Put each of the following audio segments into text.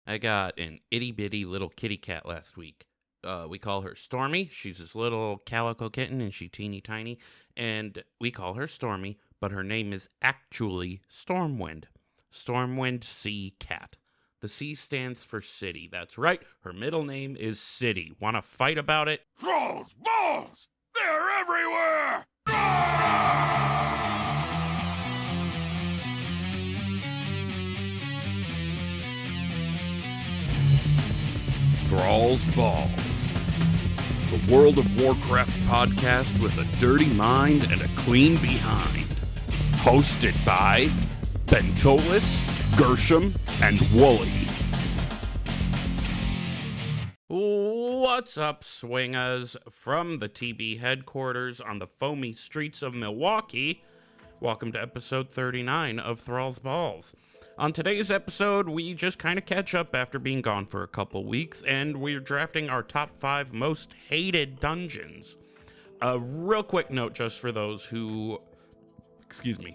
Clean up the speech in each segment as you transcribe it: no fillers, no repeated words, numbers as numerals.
I got an itty bitty little kitty cat last week. We call her Stormy. She's this little calico kitten and she teeny tiny. And we call her Stormy, but her name is actually Stormwind. Stormwind Sea Cat. The C stands for city. That's right. Her middle name is City. Want to fight about it? Thralls Balls! They're everywhere! Thralls Balls. The World of Warcraft podcast with a dirty mind and a clean behind. Hosted by Bentolas, Gershom, and Wooly. What's up, swingers? From the TB headquarters on the foamy streets of Milwaukee, welcome to episode 39 of Thralls Balls. On today's episode, we just kind of catch up after being gone for a couple weeks, and we're drafting our top 5 most hated dungeons. A real quick note just for those who,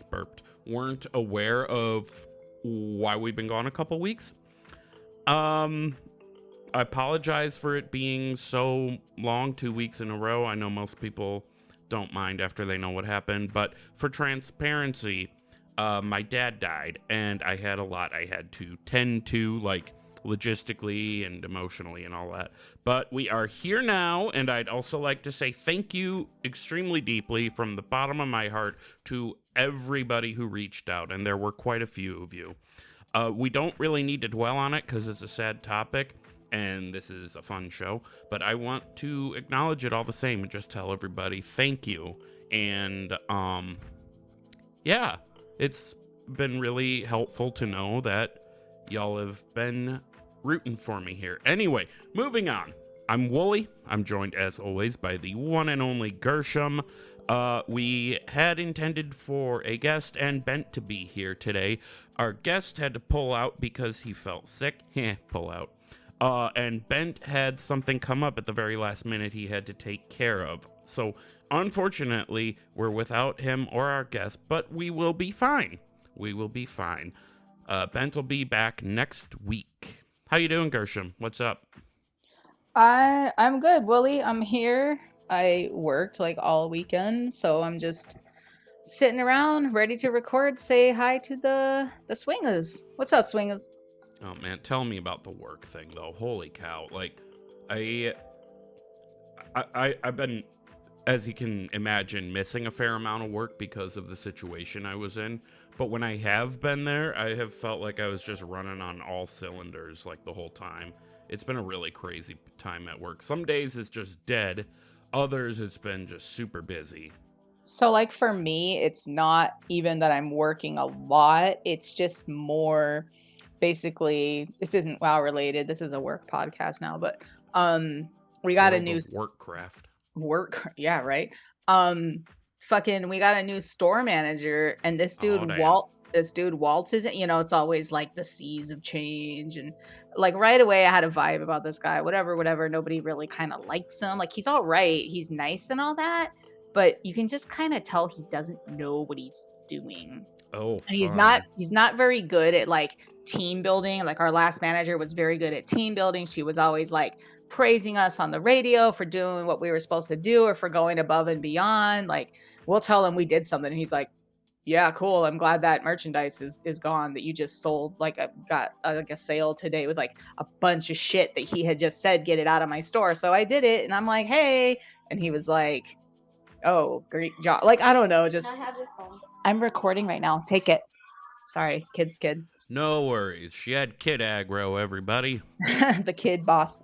burped, weren't aware of why we've been gone a couple weeks. I apologize for it being so long, 2 weeks in a row. I know most people don't mind after they know what happened, but for transparency, my dad died, and I had a lot I had to tend to, like, logistically and emotionally and all that. But we are here now, and I'd also like to say thank you extremely deeply from the bottom of my heart to everybody who reached out, and there were quite a few of you. We don't really need to dwell on it because it's a sad topic, and this is a fun show, but I want to acknowledge it all the same and just tell everybody thank you. And, yeah. It's been really helpful to know that y'all have been rooting for me here. Anyway, moving on. I'm Wooly. I'm joined, as always, by the one and only Gershom. We had intended for a guest and Bent to be here today. Our guest had to pull out because he felt sick. Pull out. And Bent had something come up at the very last minute he had to take care of. So, unfortunately, we're without him or our guest, but we will be fine. We will be fine. Bent will be back next week. How you doing, Gershom? What's up? I'm good, Willie. I'm here. I worked like all weekend, so I'm just sitting around ready to record. Say hi to the swingers. What's up, swingers? Oh man, tell me about the work thing though. Holy cow! Like, I've been, as you can imagine, missing a fair amount of work because of the situation I was in. But when I have been there, I have felt like I was just running on all cylinders like the whole time. It's been a really crazy time at work. Some days it's just dead. Others it's been just super busy. So like for me, it's not even that I'm working a lot. It's just more basically this isn't WoW related. This is a work podcast now, but we got a new work, yeah, right. We got a new store manager, and this dude Walt isn't, it's always like the seas of change, and like right away I had a vibe about this guy. Whatever, nobody really kind of likes him. Like he's all right, he's nice and all that, but you can just kind of tell he doesn't know what he's doing. Oh, and he's not very good at like team building. Like our last manager was very good at team building. She was always like praising us on the radio for doing what we were supposed to do or for going above and beyond. Like we'll tell him we did something and he's like, yeah, cool. I'm glad that merchandise is gone that you just sold. Like I got like a sale today with like a bunch of shit that he had just said, get it out of my store. So I did it and I'm like, hey. And he was like, oh, great job. Like, I don't know. Just, Can I have this phone? I'm recording right now. Take it. Sorry, kid. No worries. She had kid aggro, everybody. The kid boss.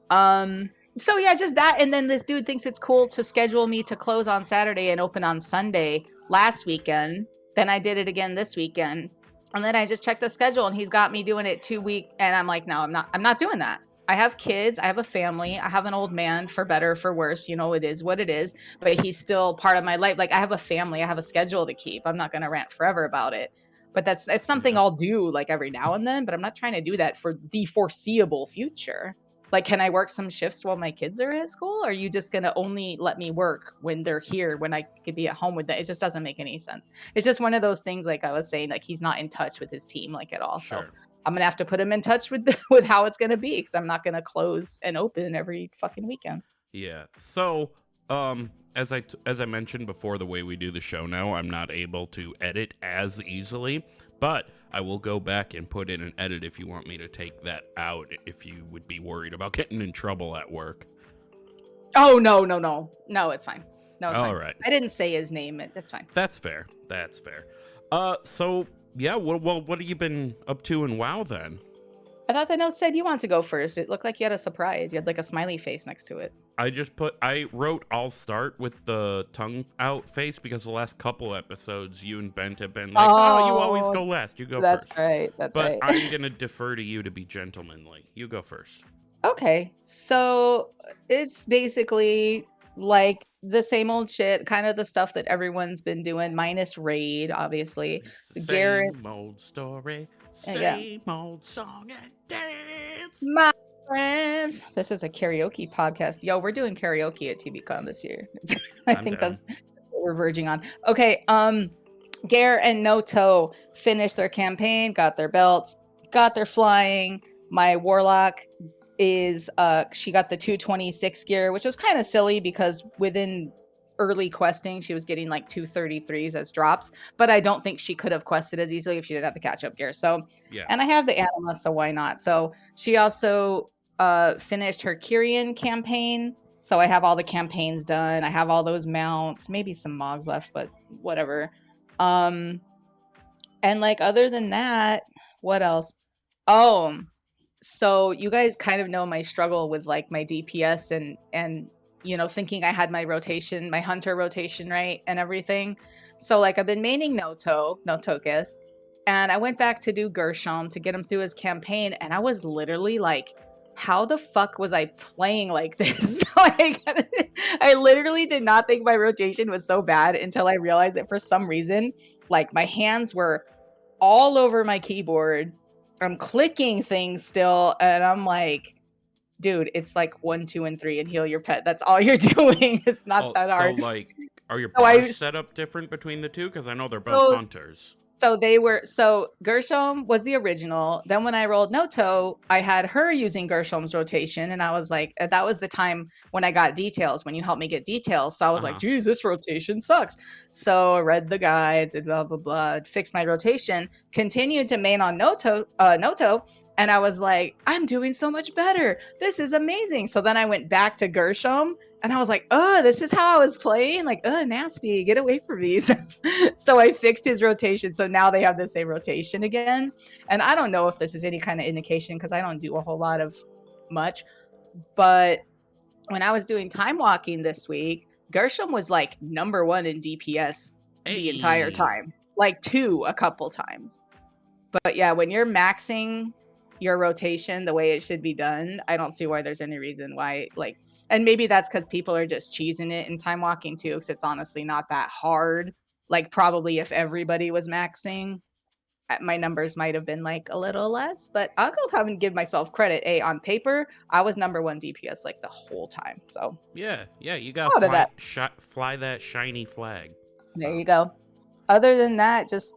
So yeah, just that. And then this dude thinks it's cool to schedule me to close on Saturday and open on Sunday last weekend. Then I did it again this weekend. And then I just checked the schedule and he's got me doing it 2 weeks. And I'm like, no, I'm not doing that. I have kids. I have a family. I have an old man, for better, for worse. It is what it is. But he's still part of my life. Like I have a family. I have a schedule to keep. I'm not going to rant forever about it. But it's something I'll do like every now and then. But I'm not trying to do that for the foreseeable future. Like, can I work some shifts while my kids are at school? Or are you just going to only let me work when they're here, when I could be at home with them? It just doesn't make any sense. It's just one of those things, like I was saying, like he's not in touch with his team, like at all. Sure. I'm gonna have to put him in touch with with how it's gonna be, because I'm not gonna close and open every fucking weekend. Yeah. So, as I mentioned before, the way we do the show now, I'm not able to edit as easily, but I will go back and put in an edit if you want me to take that out, if you would be worried about getting in trouble at work. Oh, no, it's fine. No, it's All fine. right. I didn't say his name. That's fine. That's fair. So yeah, well, what have you been up to in WoW then? I thought the note said you wanted to go first. It looked like you had a surprise. You had like a smiley face next to it. I wrote I'll start with the tongue out face because the last couple episodes you and Bent have been like, oh, you always go last. You go That's first. right. That's but right. I'm going to defer to you to be gentlemanly. You go first. Okay. So it's basically like the same old shit, kind of the stuff that everyone's been doing, minus raid, obviously. So Garrett, Same old story, yeah. same old song and dance. My friends. This is a karaoke podcast. Yo, we're doing karaoke at TVCon this year. I think that's what we're verging on. Okay, Gare and Noto finished their campaign, got their belts, got their flying. My warlock is she got the 226 gear, which was kind of silly because within early questing she was getting like 233s as drops, but I don't think she could have quested as easily if she didn't have the catch-up gear. So yeah. And I have the anima, so why not? So she also finished her Kyrian campaign, so I have all the campaigns done. I have all those mounts, maybe some mogs left, but whatever. And like other than that, what else? Oh, so you guys kind of know my struggle with like my DPS and you know, thinking I had my rotation, my hunter rotation right and everything. So like I've been maining Notokus, and I went back to do Gershom to get him through his campaign, and I was literally like, how the fuck was I playing like this? Like, I literally did not think my rotation was so bad until I realized that for some reason, like my hands were all over my keyboard. I'm clicking things still, and I'm like, dude, it's like 1, 2, and 3 and heal your pet. That's all you're doing. It's not that hard. So like, are your So bars set up different between the two? Because I know they're both hunters. So Gershom was the original. Then when I rolled Noto, I had her using Gershom's rotation, and I was like, that was the time when I got details, when you helped me get details. So I was like, geez, this rotation sucks. So I read the guides and blah blah blah, fixed my rotation, continued to main on Noto, and I was like, I'm doing so much better. This is amazing. So then I went back to Gershom, and I was like, oh, this is how I was playing? Like, oh, nasty. Get away from me. So I fixed his rotation. So now they have the same rotation again. And I don't know if this is any kind of indication because I don't do a whole lot of much. But when I was doing time walking this week, Gershom was like #1 in DPS the entire time. Like 2 a couple times. But yeah, when you're maxing your rotation the way it should be done, I don't see why there's any reason why, like, and maybe that's because people are just cheesing it in time walking too, because it's honestly not that hard. Like, probably if everybody was maxing, my numbers might have been like a little less, but I'll go ahead and give myself credit. On paper, I was #1 DPS like the whole time. So yeah, you gotta fly that shiny flag. So. There you go. Other than that, just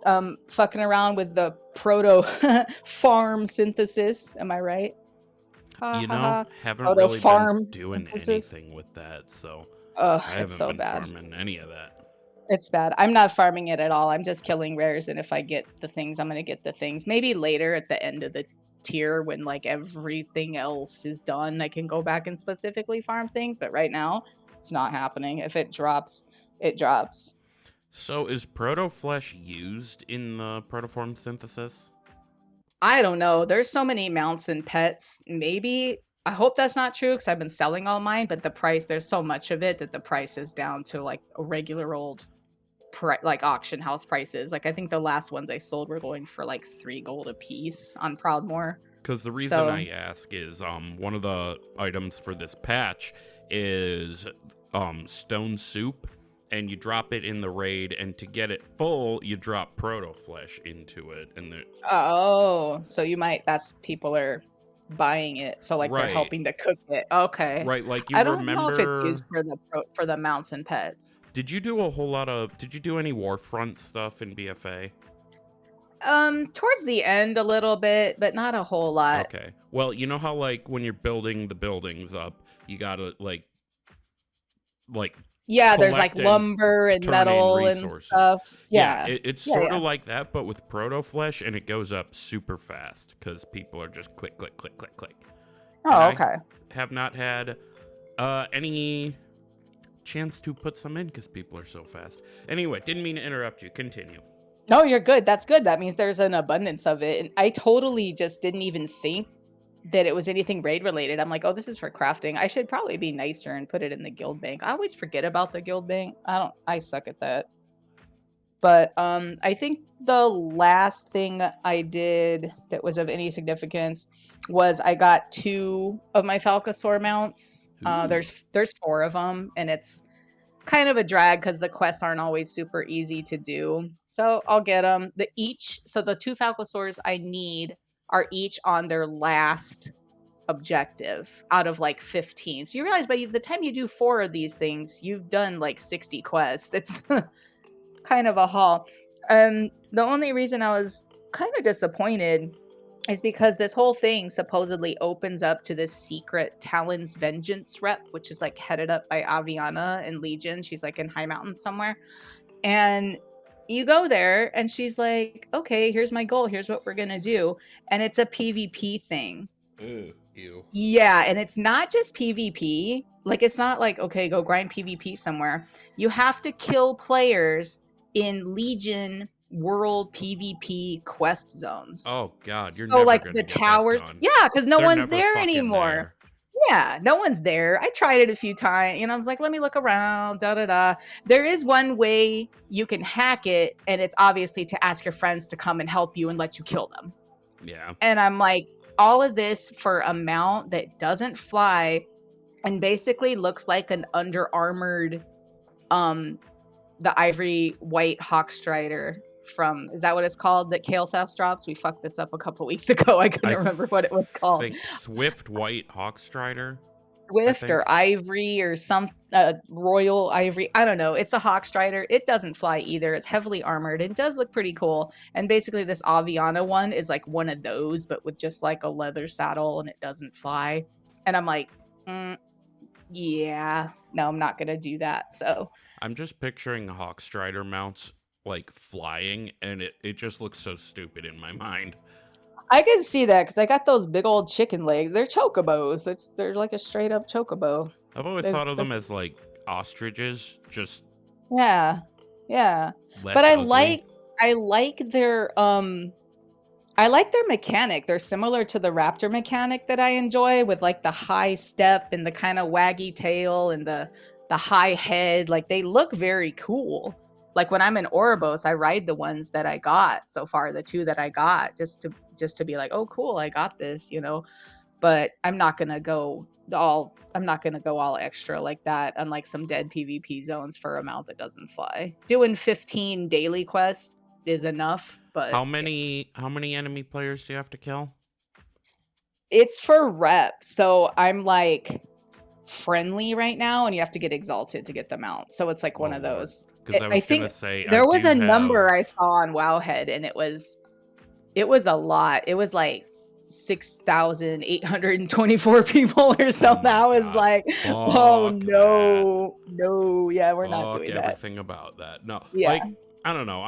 fucking around with the proto farm synthesis. Am I right? Haven't really been doing anything with that, so I haven't been farming any of that. It's bad. I'm not farming it at all. I'm just killing rares, and if I get the things, I'm gonna get the things. Maybe later at the end of the tier when like everything else is done, I can go back and specifically farm things, but right now it's not happening. If it drops, it drops. So is proto-flesh used in the protoform synthesis? I don't know. There's so many mounts and pets. Maybe. I hope that's not true because I've been selling all mine, but the price, there's so much of it that the price is down to like a regular old like auction house prices. Like I think the last ones I sold were going for like 3 gold a piece on Proudmoore. Because the reason I ask is one of the items for this patch is stone soup. And you drop it in the raid, and to get it full, you drop proto flesh into it, and so you might. That's people are buying it, so like they're helping to cook it. Okay, right. Like you I don't remember know if it's used for the mounts and pets. Did you do a whole lot of? Did you do any Warfront stuff in BFA? Towards the end a little bit, but not a whole lot. Okay. Well, you know how like when you're building the buildings up, you gotta like Yeah, there's like collect and lumber and turn in metal and resources. stuff. Yeah, Yeah. it's Yeah, sort yeah. of like that, but with proto flesh, and it goes up super fast because people are just click, click, click, click, click. And Oh, I okay. have not had any chance to put some in because people are so fast. Anyway, didn't mean to interrupt you. Continue. No, you're good. That's good. That means there's an abundance of it. And I totally just didn't even think that it was anything raid related. I'm like, oh, this is for crafting. I should probably be nicer and put it in the guild bank. I always forget about the guild bank. I suck at that. But I think the last thing I did that was of any significance was I got 2 of my Falcosaur mounts. Ooh. There's 4 of them, and it's kind of a drag because the quests aren't always super easy to do. So I'll get them. So the 2 Falcosaurs I need are each on their last objective out of like 15. So you realize by the time you do 4 of these things, you've done like 60 quests. It's kind of a haul. The only reason I was kind of disappointed is because this whole thing supposedly opens up to this secret Talon's Vengeance rep, which is like headed up by Aviana and Legion. She's like in High Mountain somewhere. And you go there and she's like, okay, here's my goal. Here's what we're going to do. And it's a PvP thing. Ooh, ew. Yeah. And it's not just PvP. Like, it's not like, okay, go grind PvP somewhere. You have to kill players in Legion world PvP quest zones. Oh God, you're So never like gonna the get towers, that done. yeah, because no They're one's never there fucking anymore. there. Yeah, no one's there. I tried it a few times, I was like, let me look around, da da da. There is one way you can hack it, and it's obviously to ask your friends to come and help you and let you kill them. Yeah. And I'm like, all of this for a mount that doesn't fly and basically looks like an under armored the ivory white hawkstrider from, is that what it's called, that Kael'thas drops? We fucked this up a couple weeks ago. I couldn't remember what it was called. Think Swift White Hawkstrider. Swift or ivory or some royal ivory. I don't know. It's a hawkstrider. It doesn't fly either. It's heavily armored. It does look pretty cool. And basically this Aviana one is like one of those, but with just like a leather saddle, and it doesn't fly. And I'm like, yeah, no, I'm not going to do that. So I'm just picturing Hawkstrider mounts like flying, and it just looks so stupid in my mind. I can see that because I got those big old chicken legs. They're chocobos. They're like a straight up chocobo. I've always thought of them as like ostriches, just yeah, yeah. less But ugly. I like their mechanic. They're similar to the raptor mechanic that I enjoy, with like the high step and the kind of waggy tail and the high head. Like, they look very cool. Like when I'm in Ouroboros, I ride the ones that I got so far, the 2 that I got, just to be like, oh cool, I got this, But I'm not gonna go all extra like that, unlike some dead PvP zones for a mount that doesn't fly. Doing 15 daily quests is enough, but How many enemy players do you have to kill? it's for rep. So I'm like friendly right now, and you have to get exalted to get them out. So it's like one of those. Because I was gonna say there was a number I have... saw on Wowhead, and it was a lot. It was like 6,824 people or something. I was like, oh no, no, yeah, we're not doing that. Everything about that. No, Yeah. like, I don't know.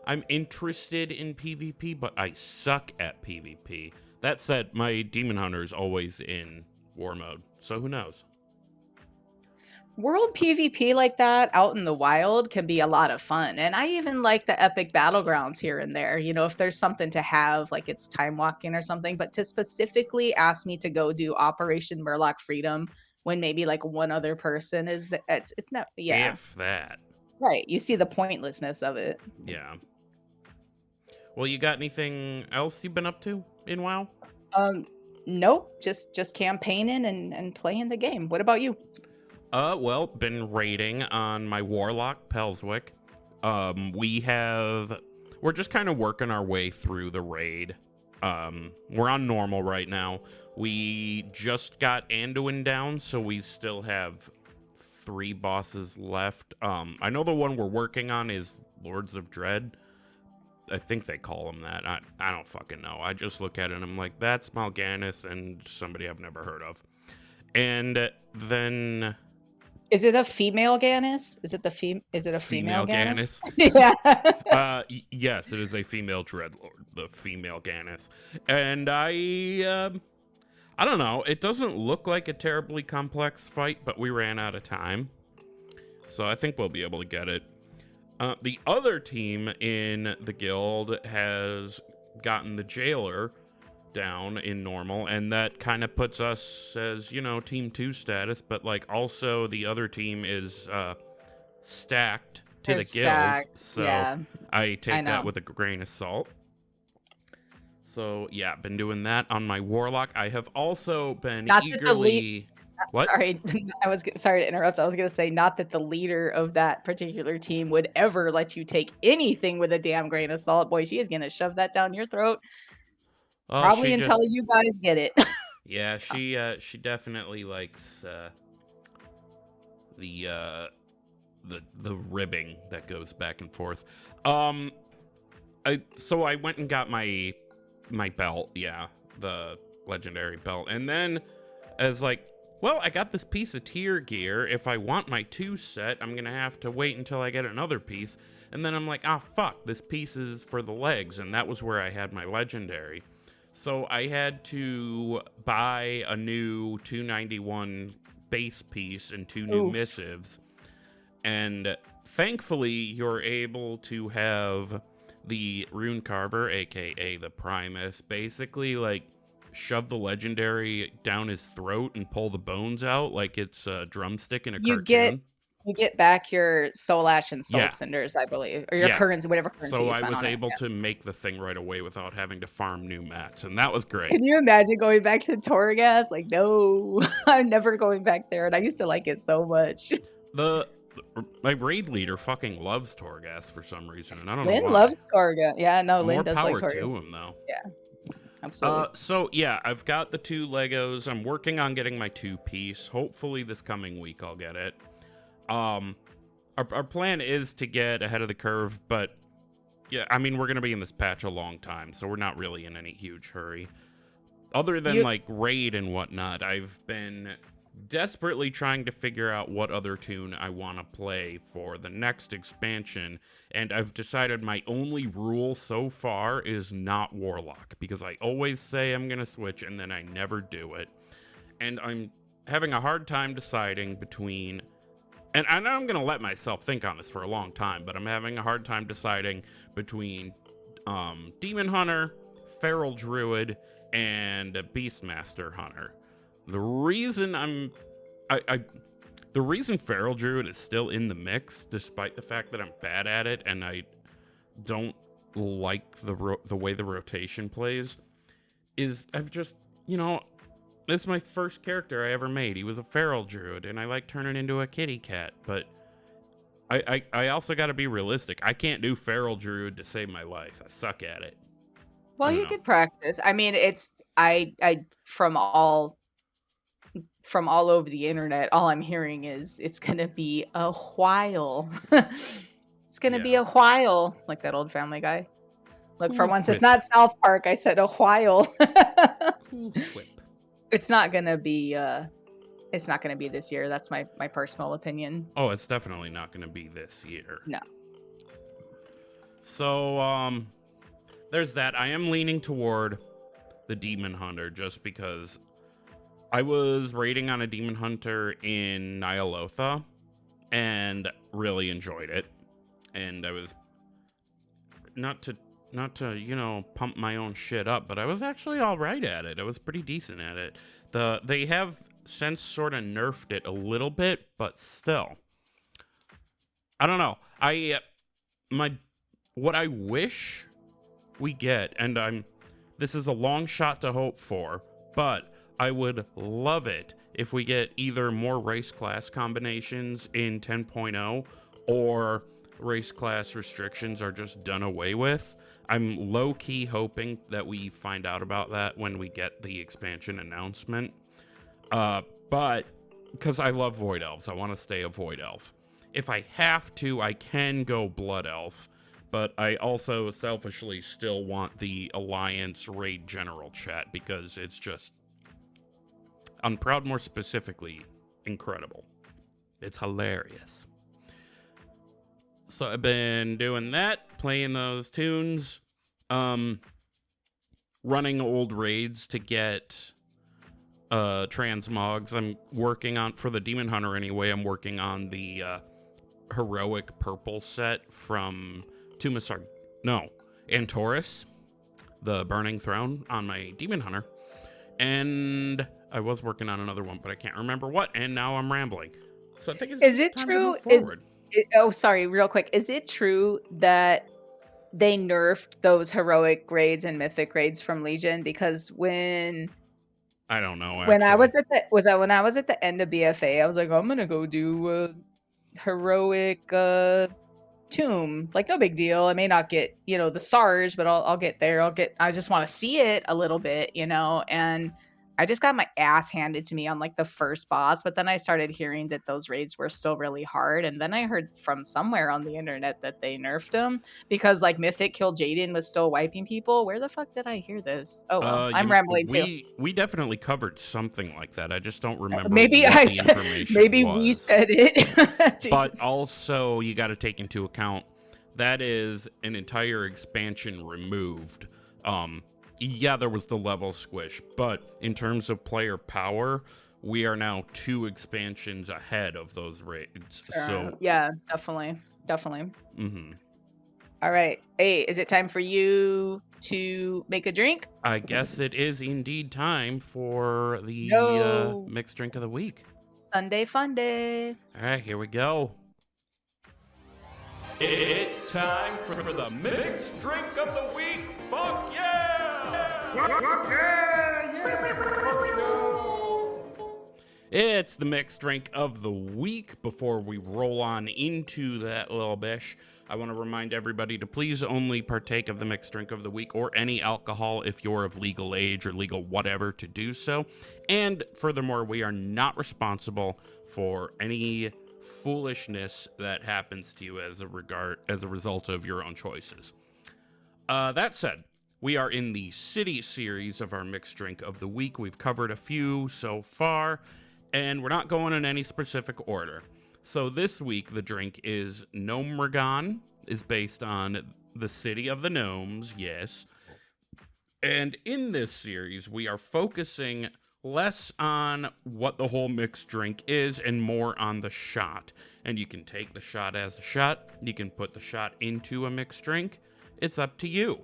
I'm interested in PvP, but I suck at PvP. That said, my Demon Hunter is always in war mode, so who knows? World PvP like that out in the wild can be a lot of fun. And I even like the epic battlegrounds here and there. If there's something to have, like it's time walking or something, but to specifically ask me to go do Operation Murloc Freedom when maybe like one other person is that, it's not, yeah. If that. Right. You see the pointlessness of it. Yeah. Well, you got anything else you've been up to in WoW? Nope. Just campaigning and playing the game. What about you? Well, been raiding on my Warlock, Pelswick. We're just kind of working our way through the raid. We're on normal right now. We just got Anduin down, so we still have 3 bosses left. I know the one we're working on is Lords of Dread. I think they call him that. I don't fucking know. I just look at it and I'm like, that's Femal'Ganis and somebody I've never heard of. And then... Is it a female Ganis? Is it a female Ganis? Femal'Ganis? Yeah. Yes, it is a female dreadlord, the Femal'Ganis. And I don't know. It doesn't look like a terribly complex fight, but we ran out of time. So I think we'll be able to get it. The other team in the guild has gotten the jailer down in normal, and that kind of puts us as, team 2 status, but like also the other team is stacked to the guilds. So yeah, I take that with a grain of salt. So yeah, been doing that on my warlock. I have also been eagerly... What? Sorry, sorry to interrupt. I was going to say, not that the leader of that particular team would ever let you take anything with a damn grain of salt. Boy, she is going to shove that down your throat. Probably until you guys get it. Yeah, she definitely likes the ribbing that goes back and forth. So I went and got my belt, the legendary belt, and then as like, well, I got this piece of tier gear. If I want my 2 set, I'm gonna have to wait until I get another piece. And then I'm like, fuck, this piece is for the legs, and that was where I had my legendary. So I had to buy a new 291 base piece and 2 new missives. And thankfully, you're able to have the rune carver, aka the Primus, basically like shove the legendary down his throat and pull the bones out like it's a drumstick in a cartoon. You get back your soul ash and soul cinders, I believe, or your currency, whatever currency. So I was able to make the thing right away without having to farm new mats, and that was great. Can you imagine going back to Torghast? Like, no, I'm never going back there, and I used to like it so much. My raid leader fucking loves Torghast for some reason, and I don't know Lynn why. loves Torghast. Yeah, no, Lynn does like Torghast. More power to him, though. Yeah. Absolutely. So yeah, I've got the 2 Legos. I'm working on getting my 2-piece. Hopefully this coming week I'll get it. Our plan is to get ahead of the curve, but yeah, I mean, we're going to be in this patch a long time, so we're not really in any huge hurry. Other than like raid and whatnot, I've been desperately trying to figure out what other tune I want to play for the next expansion, and I've decided my only rule so far is not Warlock, because I always say I'm going to switch and then I never do it. And I'm having a hard time deciding between, and I know I'm going to let myself think on this for a long time, but I'm having a hard time deciding between Demon Hunter, Feral Druid, and Beastmaster Hunter. The reason the reason Feral Druid is still in the mix, despite the fact that I'm bad at it and I don't like the way the rotation plays, is I've just, this is my first character I ever made. He was a Feral Druid, and I like turning into a kitty cat, but I also got to be realistic. I can't do Feral Druid to save my life. I suck at it. Well, you could practice. I mean, I from all over the internet, all I'm hearing is it's gonna be a while. It's gonna be a while, like that old Family Guy. Look, for once, it's not South Park. I said a while. It's not gonna be. It's not gonna be this year. That's my personal opinion. Oh, it's definitely not gonna be this year. No. So there's that. I am leaning toward the Demon Hunter just because I was raiding on a Demon Hunter in Nyalotha and really enjoyed it. And I was not to, pump my own shit up, but I was actually all right at it. I was pretty decent at it. They have since sort of nerfed it a little bit, but still. I don't know. What I wish we get, and this is a long shot to hope for, but I would love it if we get either more race class combinations in 10.0 or race class restrictions are just done away with. I'm low-key hoping that we find out about that when we get the expansion announcement. But because I love Void Elves, I want to stay a Void Elf. If I have to, I can go Blood Elf, but I also selfishly still want the Alliance Raid General chat because it's just, on Proudmoore specifically, incredible. It's hilarious. So I've been doing that, playing those tunes, running old raids to get transmogs. I'm working on, for the Demon Hunter anyway, I'm working on the heroic purple set from Antorus, the Burning Throne on my Demon Hunter. And I was working on another one, but I can't remember what, and now I'm rambling. So I think it's Is it time true? to move forward. Sorry, real quick. Is it true that they nerfed those heroic raids and mythic raids from Legion? Because when I don't know. I was at the end of BFA, I was like, I'm gonna go do a heroic tomb. Like, no big deal. I may not get, the Sarge, but I'll get there. I just want to see it a little bit, and I just got my ass handed to me on like the first boss, but then I started hearing that those raids were still really hard. And then I heard from somewhere on the internet that they nerfed them because like Mythic Kill Jaden was still wiping people. Where the fuck did I hear this? Oh, well, I'm rambling too. We definitely covered something like that. I just don't remember maybe what I the said, information maybe was. we said it. But also you got to take into account that is an entire expansion removed. Yeah, there was the level squish, but in terms of player power, we are now 2 expansions ahead of those raids. So yeah, definitely. Mm-hmm. All right. Hey, is it time for you to make a drink? I guess it is indeed time for the mixed drink of the week. Sunday fun day. All right, here we go. It's time for the mixed drink of the week. Fuck yeah! It's the mixed drink of the week. Before we roll on into that little bish, I want to remind everybody to please only partake of the mixed drink of the week or any alcohol if you're of legal age or legal whatever to do so. And furthermore, we are not responsible for any foolishness that happens to you as a result of your own choices. That said, we are in the city series of our mixed drink of the week. We've covered a few so far, and we're not going in any specific order. So this week, the drink is Gnomeregan, is based on the city of the gnomes, yes. And in this series, we are focusing less on what the whole mixed drink is and more on the shot. And you can take the shot as a shot. You can put the shot into a mixed drink. It's up to you.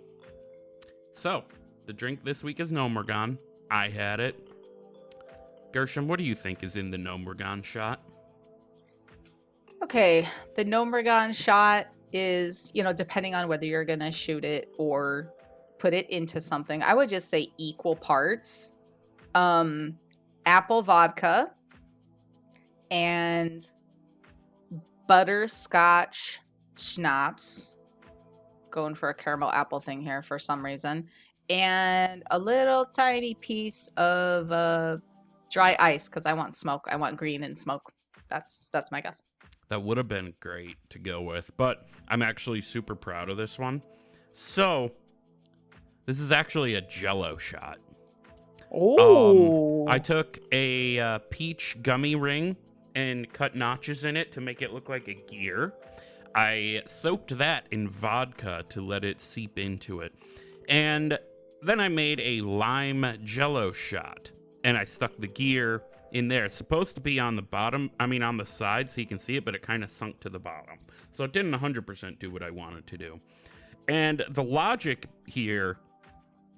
So, the drink this week is Gnomeregan. I had it. Gershom, what do you think is in the Gnomeregan shot? Okay, the Gnomeregan shot is, depending on whether you're going to shoot it or put it into something, I would just say equal parts. Apple vodka and butterscotch schnapps. Going for a caramel apple thing here for some reason. And a little tiny piece of dry ice because I want smoke. I want green and smoke. That's my guess. That would have been great to go with, but I'm actually super proud of this one. So, this is actually a jello shot. Oh. I took a peach gummy ring and cut notches in it to make it look like a gear. I soaked that in vodka to let it seep into it. And then I made a lime jello shot. And I stuck the gear in there. It's supposed to be on the bottom, on the side so you can see it, but it kind of sunk to the bottom. So it didn't 100% do what I wanted to do. And the logic here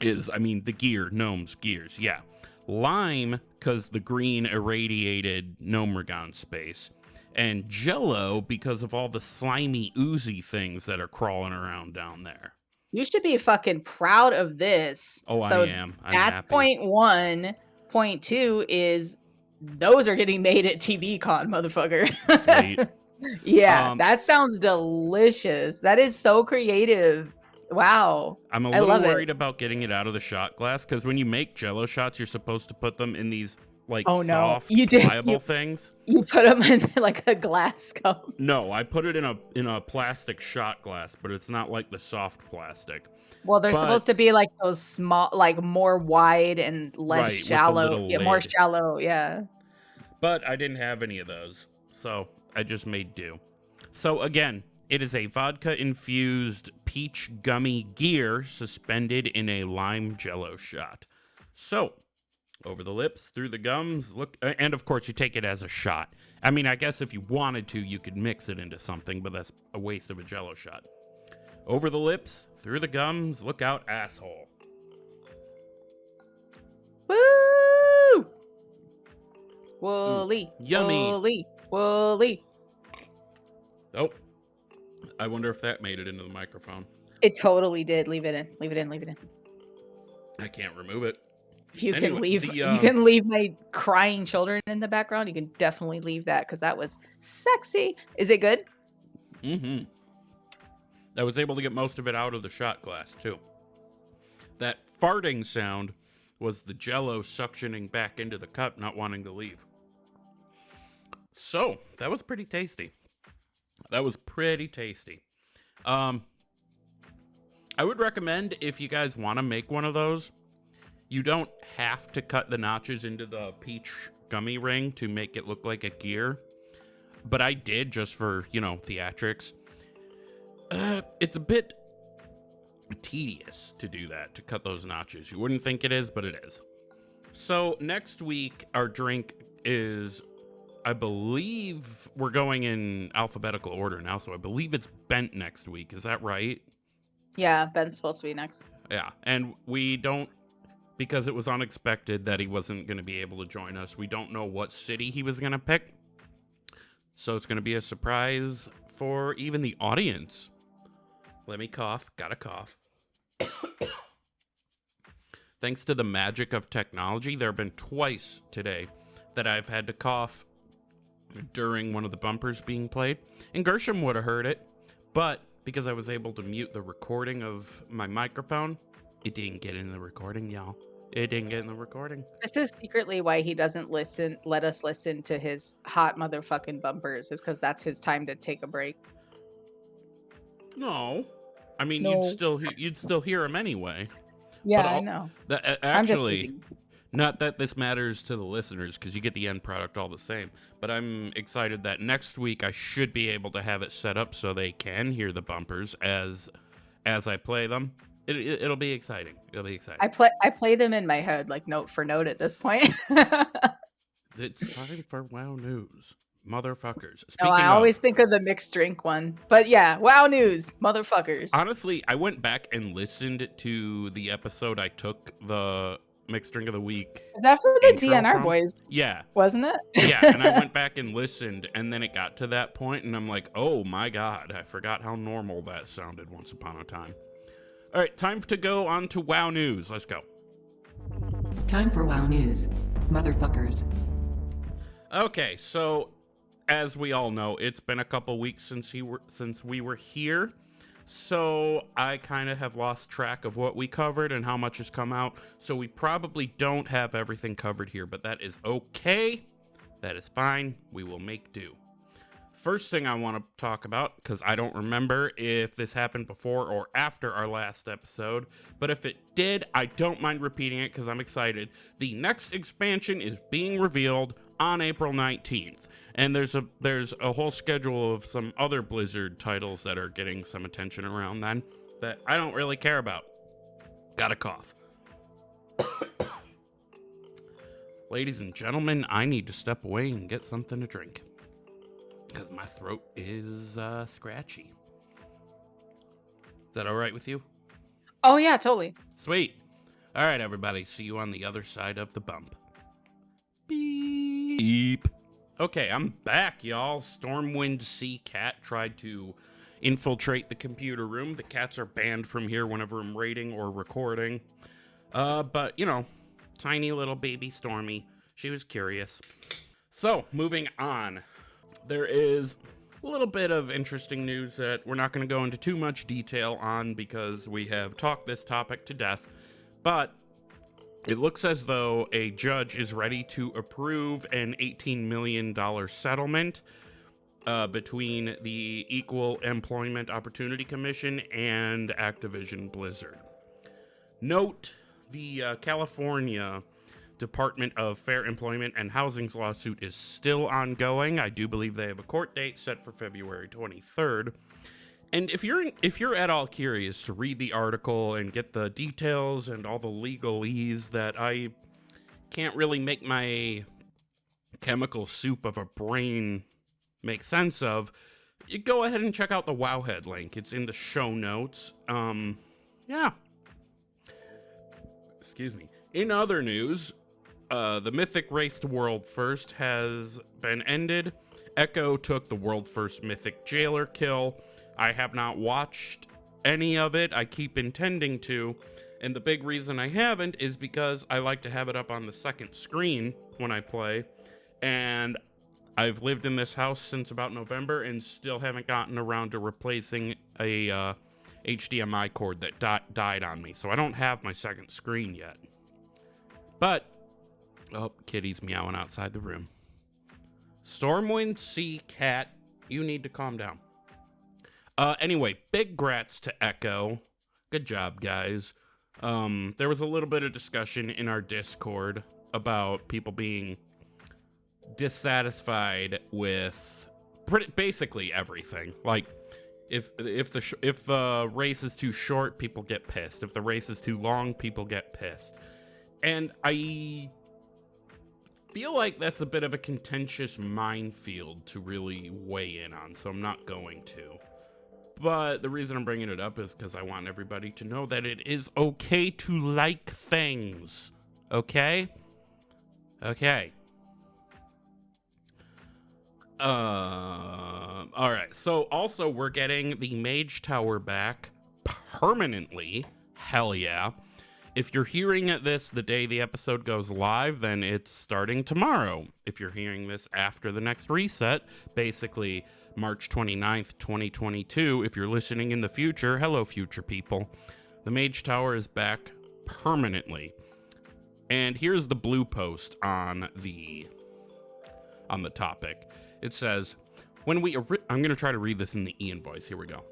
is, the gear, gnomes, gears, yeah. Lime, because the green irradiated Gnomeregan space. And jello, because of all the slimy, oozy things that are crawling around down there. You should be fucking proud of this. Oh, so I am. That's happy. Point 1. Point 2 is those are getting made at TBCon, motherfucker. Sweet. Yeah, that sounds delicious. That is so creative. Wow. I'm a little worried about getting it out of the shot glass, because when you make jello shots, you're supposed to put them in these like Oh no, soft, you did. pliable things. You put them in like a glass cup. No, I put it in a plastic shot glass, but it's not like the soft plastic. Well, they're But supposed to be like those small, like more wide and less right, with the shallow. little Yeah, more lid. shallow. Yeah. But I didn't have any of those, so I just made do. So again, it is a vodka-infused peach gummy gear suspended in a lime jello shot. So, over the lips, through the gums, look, and of course you take it as a shot. I mean, I guess if you wanted to, you could mix it into something, but that's a waste of a jello shot. Over the lips, through the gums, look out, asshole. Woo! Wooly. Yummy. Wooly. Wooly. Oh, I wonder if that made it into the microphone. It totally did. Leave it in. Leave it in. Leave it in. I can't remove it. If you Anyway, can leave, the, you can leave my crying children in the background. You can definitely leave that because that was sexy. Is it good? Mm-hmm. I was able to get most of it out of the shot glass, too. That farting sound was the jello suctioning back into the cup, not wanting to leave. So, that was pretty tasty. That was pretty tasty. I would recommend, if you guys want to make one of those, you don't have to cut the notches into the peach gummy ring to make it look like a gear. But I did just for, theatrics. It's a bit tedious to do that, to cut those notches. You wouldn't think it is, but it is. So next week, our drink is, I believe we're going in alphabetical order now, so I believe it's Bent next week. Is that right? Yeah, Ben's supposed to be next. Yeah, and we don't, because it was unexpected that he wasn't going to be able to join us, we don't know what city he was going to pick. So it's going to be a surprise for even the audience. Let me cough. Gotta cough. Thanks to the magic of technology, there have been twice today that I've had to cough during one of the bumpers being played. And Gershom would have heard it, but because I was able to mute the recording of my microphone, it didn't get in the recording, y'all. It didn't get in the recording. This is secretly why he doesn't let us listen to his hot motherfucking bumpers, is because that's his time to take a break. No. I mean, No. you'd still hear him anyway. Yeah, But I know. Actually, I'm just teasing. not that this matters to the listeners, because you get the end product all the same, but I'm excited that next week I should be able to have it set up so they can hear the bumpers as I play them. It'll be exciting. It'll be exciting. I play them in my head, like note for note at this point. It's time for WoW News. Motherfuckers. Oh, I always think of the mixed drink one. But yeah, WoW News, motherfuckers. Honestly, I went back and listened to the episode I took the mixed drink of the week. Is that for the intro DNR from. boys? Yeah. Wasn't it? Yeah, and I went back and listened, and then it got to that point, and I'm like, oh my god, I forgot how normal that sounded once upon a time. All right, time to go on to WoW News. Let's go. Time for WoW News, motherfuckers. Okay, so as we all know, it's been a couple weeks since we were here, so I kind of have lost track of what we covered and how much has come out, so we probably don't have everything covered here, but that is okay. That is fine. We will make do. First thing I want to talk about, because I don't remember if this happened before or after our last episode, but if it did, I don't mind repeating it because I'm excited. The next expansion is being revealed on April 19th, and there's a whole schedule of some other Blizzard titles that are getting some attention around then that I don't really care about. Got a cough. Ladies and gentlemen, I need to step away and get something to drink, because my throat is scratchy. Is that all right with you? Oh yeah, totally. Sweet. All right, everybody. See you on the other side of the bump. Beep. Okay, I'm back, y'all. Stormwind Sea Cat tried to infiltrate the computer room. The cats are banned from here whenever I'm raiding or recording. But, tiny little baby Stormy. She was curious. So, moving on. There is a little bit of interesting news that we're not going to go into too much detail on because we have talked this topic to death. But It looks as though a judge is ready to approve an $18 million settlement between the Equal Employment Opportunity Commission and Activision Blizzard. Note, the California Department of Fair Employment and Housing's lawsuit is still ongoing. I do believe they have a court date set for February 23rd. And if you're at all curious to read the article and get the details and all the legalese that I can't really make my chemical soup of a brain make sense of, you go ahead and check out the Wowhead link. It's in the show notes. Yeah. Excuse me. In other news, the Mythic Race to World First has been ended. Echo took the World First Mythic Jailer kill. I have not watched any of it. I keep intending to. And the big reason I haven't is because I like to have it up on the second screen when I play. And I've lived in this house since about November and still haven't gotten around to replacing a HDMI cord that died on me. So I don't have my second screen yet. But, oh, kitty's meowing outside the room. Stormwind Sea Cat, you need to calm down. Anyway, big grats to Echo. Good job, guys. There was a little bit of discussion in our Discord about people being dissatisfied with basically everything. Like, if the race is too short, people get pissed. If the race is too long, people get pissed. And I feel like that's a bit of a contentious minefield to really weigh in on, so I'm not going to. But the reason I'm bringing it up is because I want everybody to know that it is okay to like things. Okay? Okay. Alright, so also we're getting the Mage Tower back permanently. Hell yeah. If you're hearing this the day the episode goes live, then it's starting tomorrow. If you're hearing this after the next reset, basically March 29th, 2022, if you're listening in the future, hello future people, the Mage Tower is back permanently. And here's the blue post on the topic. It says, I'm going to try to read this in the Ian voice. Here we go.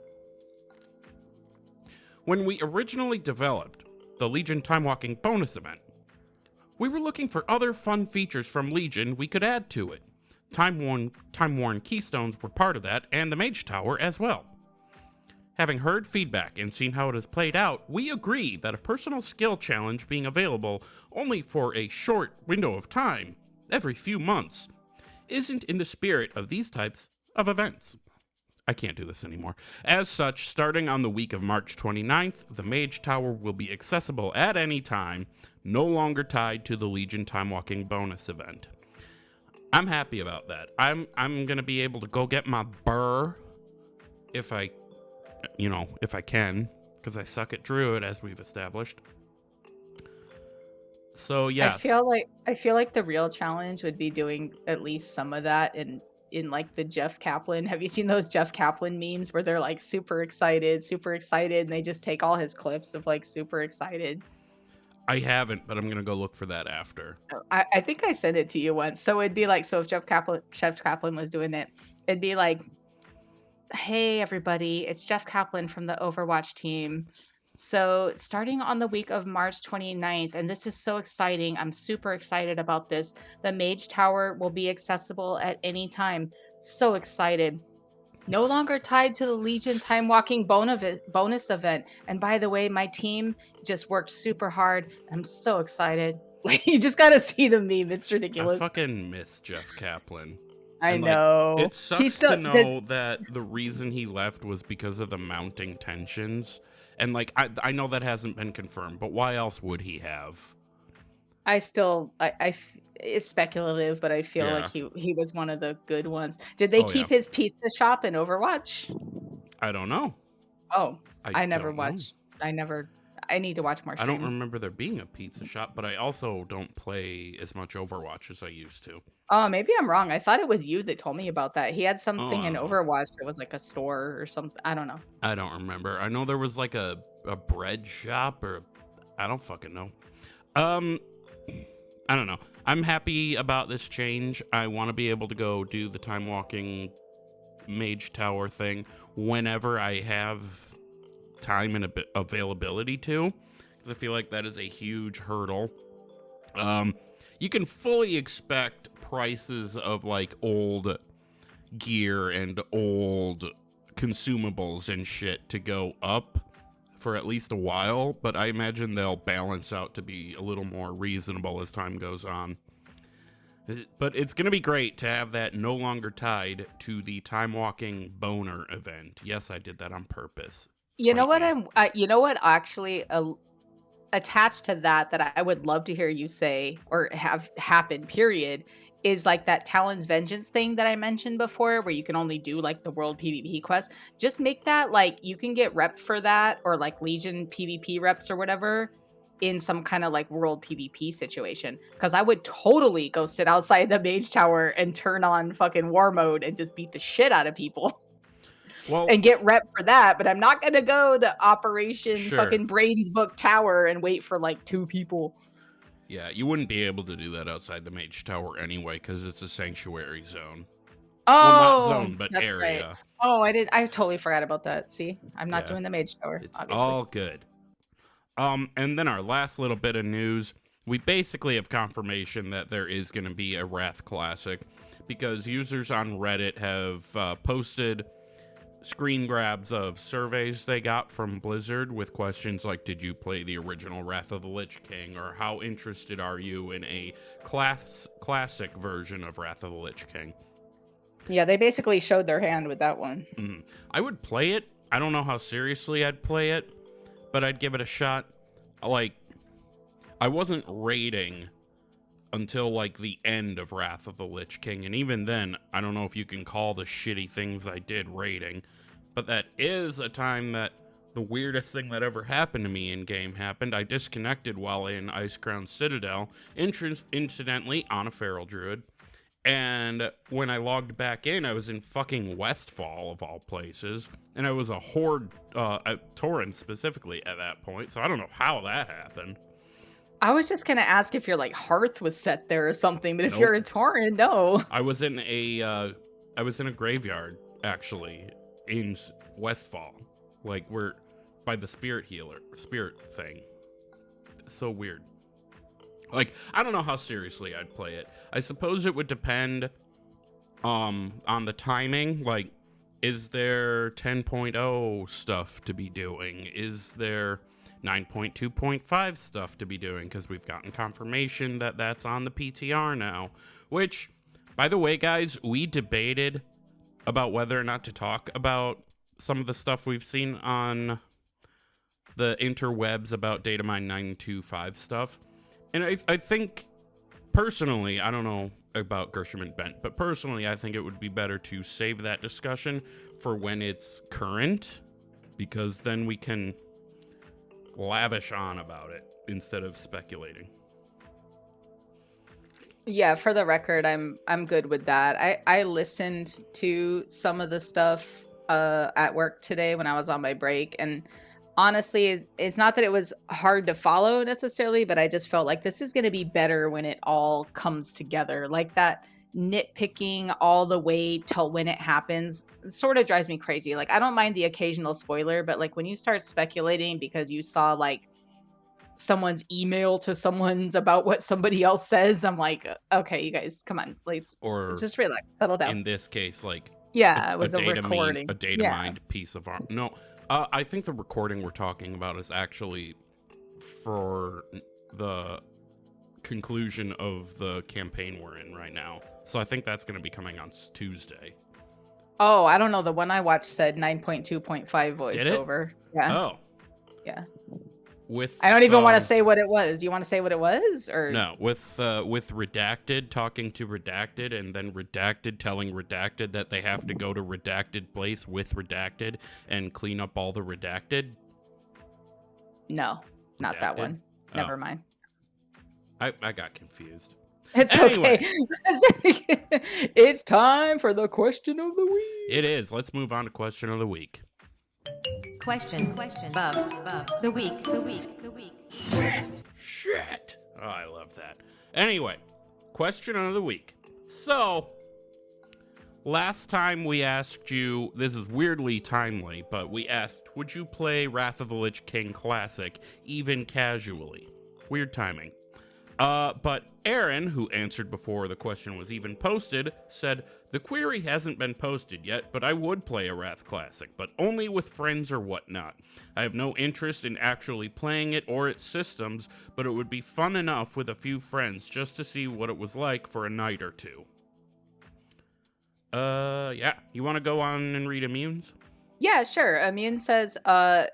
When we originally developed the Legion Time Walking bonus event, we were looking for other fun features from Legion we could add to it. Time-worn keystones were part of that, and the Mage Tower as well. Having heard feedback and seen how it has played out, we agree that a personal skill challenge being available only for a short window of time, every few months, isn't in the spirit of these types of events. I can't do this anymore. As such, starting on the week of March 29th, the Mage Tower will be accessible at any time, no longer tied to the Legion Time Walking bonus event. I'm happy about that. I'm going to be able to go get my burr if I can, because I suck at Druid, as we've established. So, yes. I feel like the real challenge would be doing at least some of that in like the Jeff Kaplan. Have you seen those Jeff Kaplan memes where they're like super excited, and they just take all his clips of like super excited? I haven't, but I'm going to go look for that after. I think I sent it to you once. So it'd be like, so if Jeff Kaplan was doing it, it'd be like, hey everybody, it's Jeff Kaplan from the Overwatch team. So starting on the week of March 29th, and this is so exciting. I'm super excited about this. The Mage Tower will be accessible at any time. So excited. No longer tied to the Legion Time Walking bonus event. And by the way, my team just worked super hard. I'm so excited. Like, you just got to see the meme. It's ridiculous. I fucking miss Jeff Kaplan. I know. It sucks to know that the reason he left was because of the mounting tensions. And, like, I know that hasn't been confirmed, but why else would he have? It's speculative, but I feel like he was one of the good ones. Did they keep his pizza shop in Overwatch? I don't know. Oh, I never watched. I need to watch more streams. I don't remember there being a pizza shop, but I also don't play as much Overwatch as I used to. Oh, maybe I'm wrong. I thought it was you that told me about that. He had something in Overwatch that was like a store or something. I don't know. I don't remember. I know there was like a bread shop, or I don't fucking know. I don't know. I'm happy about this change. I want to be able to go do the time walking Mage Tower thing whenever I have time and availability to, because I feel like that is a huge hurdle. You can fully expect prices of like old gear and old consumables and shit to go up for at least a while, but I imagine they'll balance out to be a little more reasonable as time goes on. But it's going to be great to have that no longer tied to the time walking boner event. Yes, I did that on purpose. You know what Fight me. you know what actually attached to that I would love to hear you say or have happen, period, is like that Talon's Vengeance thing that I mentioned before, where you can only do like the world PvP quest. Just make that like you can get rep for that, or like Legion PvP reps or whatever, in some kind of like world PvP situation. Because I would totally go sit outside the Mage Tower and turn on fucking war mode and just beat the shit out of people. Well, And get rep for that, but I'm not gonna go to Operation Sure. fucking Brady's Book Tower and wait for like 2 people. yeah, you wouldn't be able to do that outside the Mage Tower anyway, because it's a sanctuary zone. Oh, Well, not zone, but that's area. right. Oh, I totally forgot about that. See, I'm not Yeah. doing the Mage Tower, It's obviously. all good. And then our last little bit of news, we basically have confirmation that there is going to be a Wrath Classic, because users on Reddit have posted screen grabs of surveys they got from Blizzard with questions like, did you play the original Wrath of the Lich King, or how interested are you in a classic version of Wrath of the Lich King? Yeah, they basically showed their hand with that one. I would play it. I don't know how seriously I'd play it, but I'd give it a shot. Like, I wasn't raiding until like the end of Wrath of the Lich King, and even then, I don't know if you can call the shitty things I did raiding, but that is a time that the weirdest thing that ever happened to me in game happened. I disconnected while in Icecrown Citadel, incidentally on a Feral Druid, and when I logged back in, I was in fucking Westfall of all places, and I was a Horde, a Tauren specifically at that point, so I don't know how that happened. I was just gonna ask if your like hearth was set there or something, but if Nope. you're a Tauren, no. I was in a graveyard actually in Westfall, like we're by the spirit thing. So weird. Like, I don't know how seriously I'd play it. I suppose it would depend on the timing. Like, is there 10.0 stuff to be doing? Is there 9.2.5 stuff to be doing? Because we've gotten confirmation that that's on the PTR now. Which, by the way, guys, we debated about whether or not to talk about some of the stuff we've seen on the interwebs about Datamine 925 stuff. And I think, personally, I don't know about Gershom and Bent, but personally, I think it would be better to save that discussion for when it's current, because then we can lavish on about it instead of speculating. Yeah, for the record, I'm good with that. I listened to some of the stuff at work today when I was on my break, and honestly, it's not that it was hard to follow necessarily, but I just felt like this is going to be better when it all comes together. Like that nitpicking all the way till when it happens sort of drives me crazy. Like, I don't mind the occasional spoiler, but like when you start speculating because you saw like someone's email to someone's about what somebody else says, I'm like, okay, you guys, come on, please. Or Just relax, settle down. in this case, like, Yeah, it was a recording. A data mined piece of art. No, I think the recording we're talking about is actually for the conclusion of the campaign we're in right now. So I think that's going to be coming on Tuesday. Oh, I don't know. The one I watched said 9.2.5 voiceover. Yeah. Oh. Yeah. With I don't even want to say what it was. You want to say what it was, or no? With Redacted talking to Redacted, and then Redacted telling Redacted that they have to go to Redacted place with Redacted and clean up all the Redacted. No, not that Redacted? one. Oh. Never mind. I got confused. It's Anyway. okay. It's time for the question of the week. It is. Let's move on to question of the week. Question. Above. The week. Shit. Oh, I love that. Anyway, question of the week. So, last time we asked you, this is weirdly timely, but we asked, would you play Wrath of the Lich King Classic, even casually? Weird timing. But Aaron, who answered before the question was even posted, said, the query hasn't been posted yet, but I would play a Wrath Classic, but only with friends or whatnot. I have no interest in actually playing it or its systems, but it would be fun enough with a few friends just to see what it was like for a night or two. Yeah. You want to go on and read Immunes? Yeah, sure. Immune says,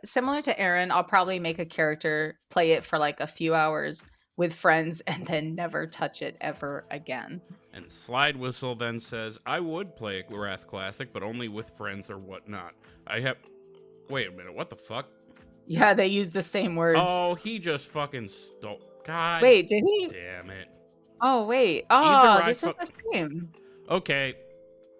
similar to Aaron, I'll probably make a character, play it for like a few hours with friends, and then never touch it ever again. And Slide Whistle then says, I would play a Wrath Classic, but only with friends or whatnot. Wait a minute, what the fuck? Yeah, they use the same words. Oh, he just fucking stole. God. Wait, did he? Damn it. Oh, wait. Either Oh, I this was the same. Okay.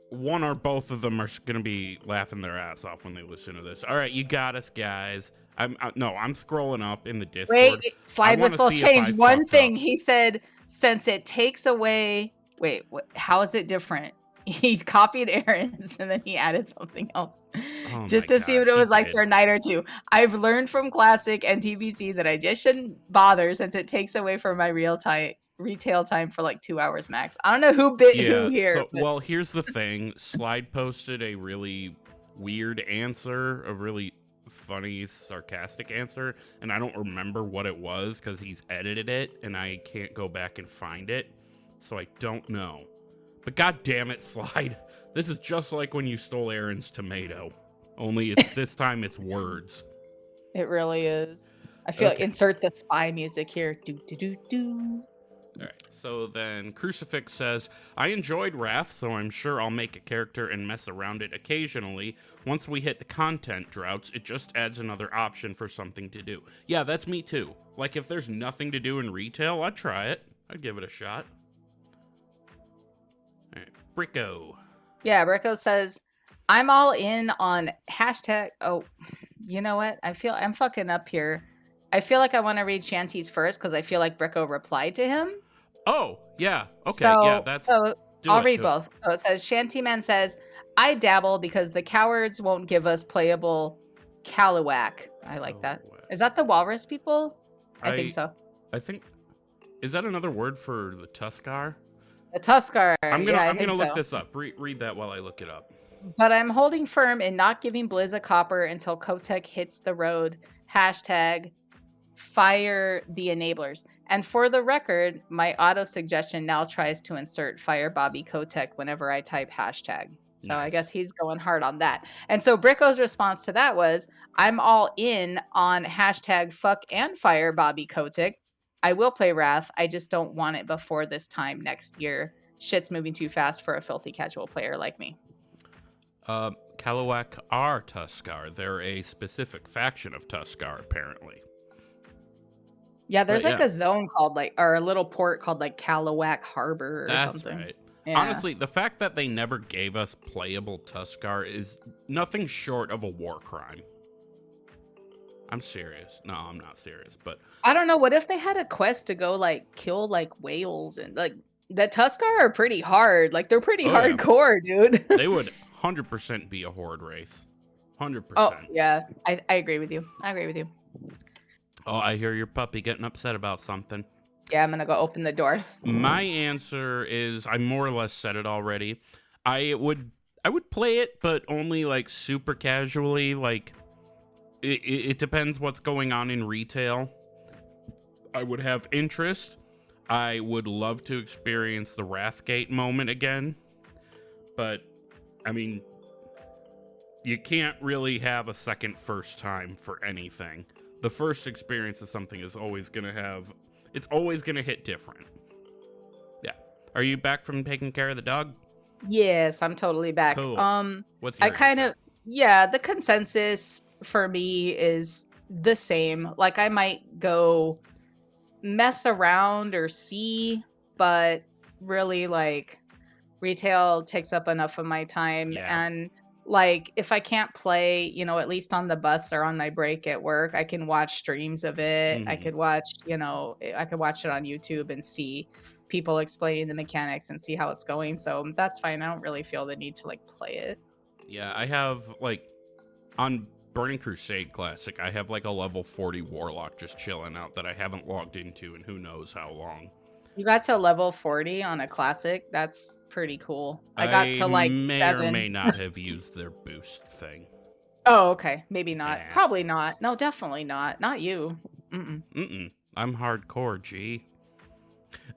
One or both of them are going to be laughing their ass off when they listen to this. All right, you got us, guys. I'm scrolling up in the Discord. Wait, Slide Whistle changed one thing. He said, since it takes away... Wait, how is it different? He's copied Aaron's and then he added something else. Oh just to see what it was like for a night or two. I've learned from Classic and TBC that I just shouldn't bother since it takes away from my retail time for like 2 hours max. I don't know who bit who here. Well, here's the thing. Slide posted a really weird answer, a really funny, sarcastic answer, and I don't remember what it was because he's edited it, and I can't go back and find it, so I don't know. But god damn it, Slide. This is just like when you stole Aaron's tomato. Only this time it's words. It really is. I feel like insert the spy music here. Do do do do. All right, so then Crucifix says, I enjoyed Wrath, so I'm sure I'll make a character and mess around it occasionally. Once we hit the content droughts, it just adds another option for something to do. Yeah, that's me too. Like, if there's nothing to do in retail, I'd try it. I'd give it a shot. All right, Bricko. Yeah, Bricko says, I'm all in on hashtag... Oh, you know what? I'm fucking up here. I feel like I want to read Shanty's first because I feel like Bricko replied to him. Oh, yeah. Okay, so, yeah, that's... So I'll read both. So it says, Shantyman says, I dabble because the cowards won't give us playable Callowak. I like that. Is that the walrus people? I think so. I think... Is that another word for the Tuskar? The Tuskar. I'm gonna look this up. Read that while I look it up. But I'm holding firm in not giving Blizz a copper until Kotek hits the road. Hashtag fire the enablers. And for the record, my auto suggestion now tries to insert fire Bobby Kotek whenever I type hashtag. So nice. I guess he's going hard on that. And so Bricko's response to that was, I'm all in on hashtag fuck and fire Bobby Kotek. I will play Wrath. I just don't want it before this time next year. Shit's moving too fast for a filthy casual player like me. Callowak are Tuskar. They're a specific faction of Tuskar, apparently. Yeah, there's a zone called or a little port called Callowak Harbor or something. That's right. Yeah. Honestly, the fact that they never gave us playable Tuskar is nothing short of a war crime. I'm serious. No, I'm not serious, but... I don't know, what if they had a quest to go, kill, whales and, the Tuskar are pretty hard. They're pretty hardcore, dude. They would 100% be a horde race. 100%. Oh, yeah. I agree with you. Oh, I hear your puppy getting upset about something. Yeah, I'm gonna go open the door. My answer is, I more or less said it already. I would play it, but only super casually. It depends what's going on in retail. I would have interest. I would love to experience the Wrathgate moment again. But, I mean, you can't really have a second first time for anything. The first experience of something is always going to it's always going to hit different. Yeah. Are you back from taking care of the dog? Yes, I'm totally back. Cool. What's your answer? The consensus for me is the same. I might go mess around or see, but really retail takes up enough of my time. Yeah. And like if I can't play, at least on the bus or on my break at work, I can watch streams of it. I Mhm. could watch, I could watch it on YouTube and see people explaining the mechanics and see how it's going. So that's fine. I don't really feel the need to like play it. Yeah, I have, like, on Burning Crusade Classic, I have, like, a level 40 Warlock just chilling out that I haven't logged into in who knows how long. You got to level 40 on a classic. That's pretty cool. I got I to like may or 7. may not have used their boost thing. Oh, okay. Maybe not. Yeah. Probably not. No, definitely not. Not you. Mm-mm. I'm hardcore, G.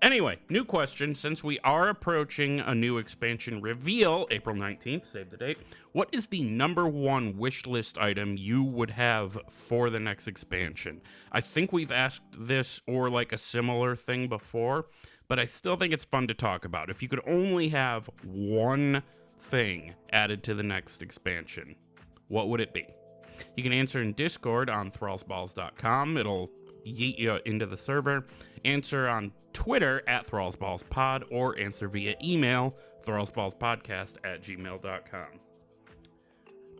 Anyway, new question. Since we are approaching a new expansion reveal, April 19th, save the date, what is the number one wish list item you would have for the next expansion? I think we've asked this or like a similar thing before, but I still think it's fun to talk about. If you could only have one thing added to the next expansion, what would it be? You can answer in Discord on thrallsballs.com. It'll yeet you into the server. Answer on Twitter at thrallsballspod, or answer via email, thrallsballspodcast@gmail.com.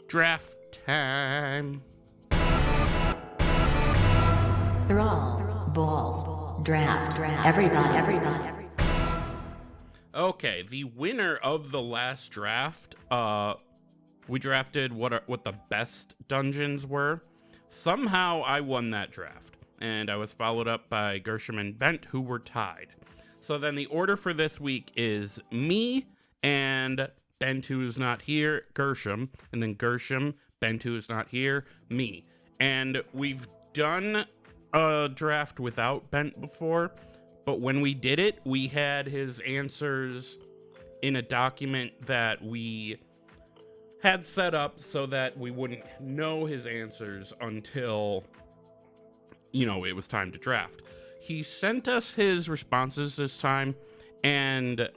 Draft time. Thralls Balls Draft. Everybody. Okay, the winner of the last draft, we drafted what the best dungeons were. Somehow I won that draft, and I was followed up by Gershom and Bent, who were tied. So then the order for this week is me and Bent, who is not here, Gershom, and then Gershom, Bent, who is not here, me. And we've done a draft without Bent before, but when we did it, we had his answers in a document that we had set up so that we wouldn't know his answers until, it was time to draft. He sent us his responses this time, and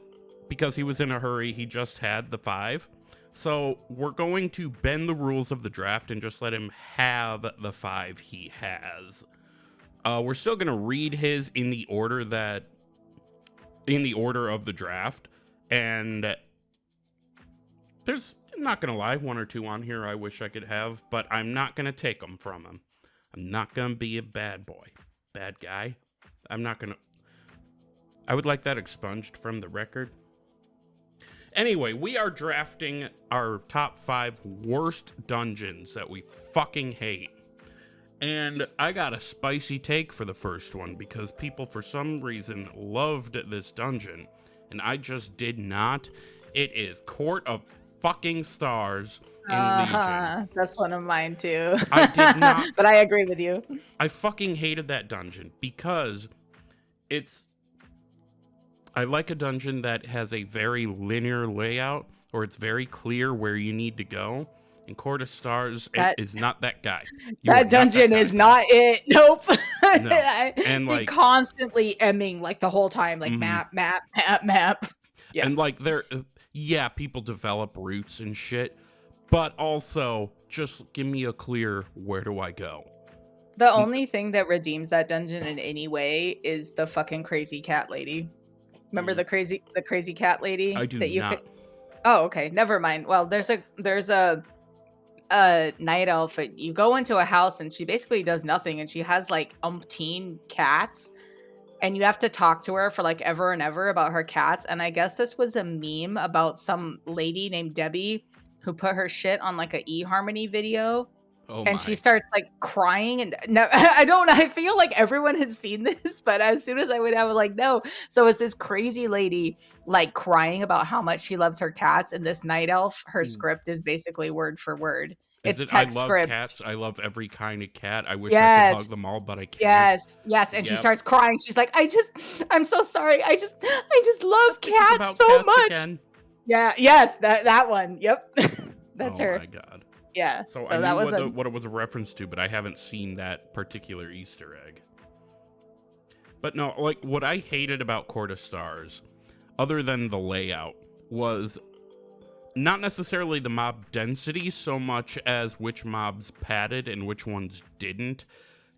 because he was in a hurry, he just had the 5. So we're going to bend the rules of the draft and just let him have the 5 he has. We're still going to read his in the order of the draft, and there's, I'm not going to lie, 1 or 2 on here I wish I could have, but I'm not going to take them from him. I'm not going to be a bad guy. I would like that expunged from the record. Anyway, we are drafting our top 5 worst dungeons that we fucking hate. And I got a spicy take for the first one because people for some reason loved this dungeon, and I just did not. It is Court of fucking Stars in Legion. That's one of mine too. I did not. But I agree with you. I fucking hated that dungeon because I like a dungeon that has a very linear layout, or it's very clear where you need to go. And Court of Stars is not that guy. That dungeon is not it. Nope. No. And like constantly emming like the whole time, like map. Yeah. And like people develop routes and shit, but also just give me a clear where do I go. The only thing that redeems that dungeon in any way is the fucking crazy cat lady. Remember the crazy cat lady? I do not. Oh, okay. Never mind. Well, there's a night elf. You go into a house and she basically does nothing, and she has like umpteen cats, and you have to talk to her for like ever and ever about her cats. And I guess this was a meme about some lady named Debbie who put her shit on like a eHarmony video. Oh and my. She starts like crying, and no, I feel like everyone has seen this, but as soon as I was like, no. So it's this crazy lady like crying about how much she loves her cats, and this night elf, her script is basically word for word. It's text I love script. Cats. I love every kind of cat. I wish I could hug them all, but I can't. Yes. And she Yep. starts crying. She's like, I'm so sorry. I just love cats so cats much. Again. Yeah. Yes. That one. Yep. That's her. Oh my god. Yeah. So I that knew was what it was a reference to, but I haven't seen that particular Easter egg. But no, like what I hated about Court of Stars, other than the layout, was not necessarily the mob density so much as which mobs padded and which ones didn't.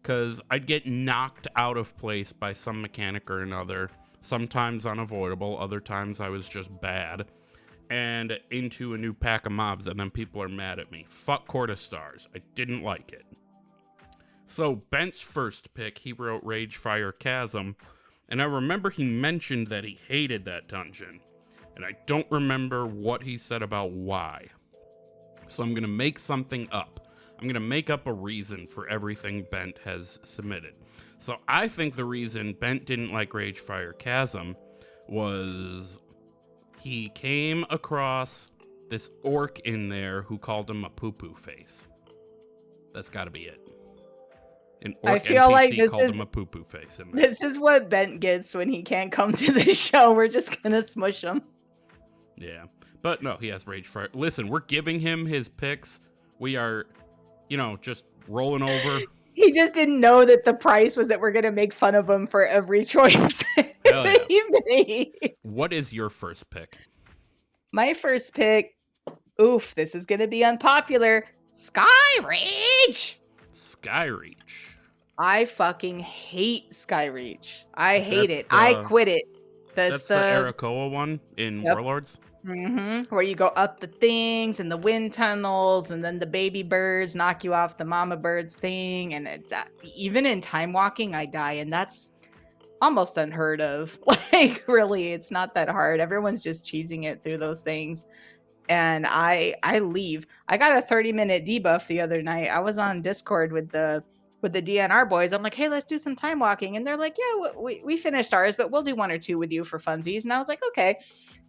Because I'd get knocked out of place by some mechanic or another, sometimes unavoidable, other times I was just bad. and into a new pack of mobs, and then people are mad at me. Fuck Court of Stars. I didn't like it. So Bent's first pick, he wrote Rage Fire Chasm, and I remember he mentioned that he hated that dungeon, and I don't remember what he said about why. So I'm going to make something up. I'm going to make up a reason for everything Bent has submitted. So I think the reason Bent didn't like Rage Fire Chasm was he came across this orc in there who called him a poo-poo face. That's got to be it. An orc I feel NPC like this called is him a poo-poo face in there. this is what Bent gets when he can't come to the show. We're just gonna smush him. Yeah. But no, he has Rage Fire. Listen, we're giving him his picks. We are, just rolling over. He just didn't know that the price was that we're gonna make fun of him for every choice Hell yeah. that he made. What is your first pick? My first pick, this is gonna be unpopular. Sky Reach. Skyreach. I fucking hate Skyreach. I hate That's it. I the- quit it. That's the Arakoa one in Yep. Warlords? Where you go up the things and the wind tunnels, and then the baby birds knock you off the mama birds thing. And even in time walking, I die, and that's almost unheard of. Like, really, it's not that hard. Everyone's just cheesing it through those things. And I leave. I got a 30-minute debuff the other night. I was on Discord with the DNR boys. I'm like, hey, let's do some time walking. And they're like, yeah, we finished ours, but we'll do 1 or 2 with you for funsies. And I was like, okay.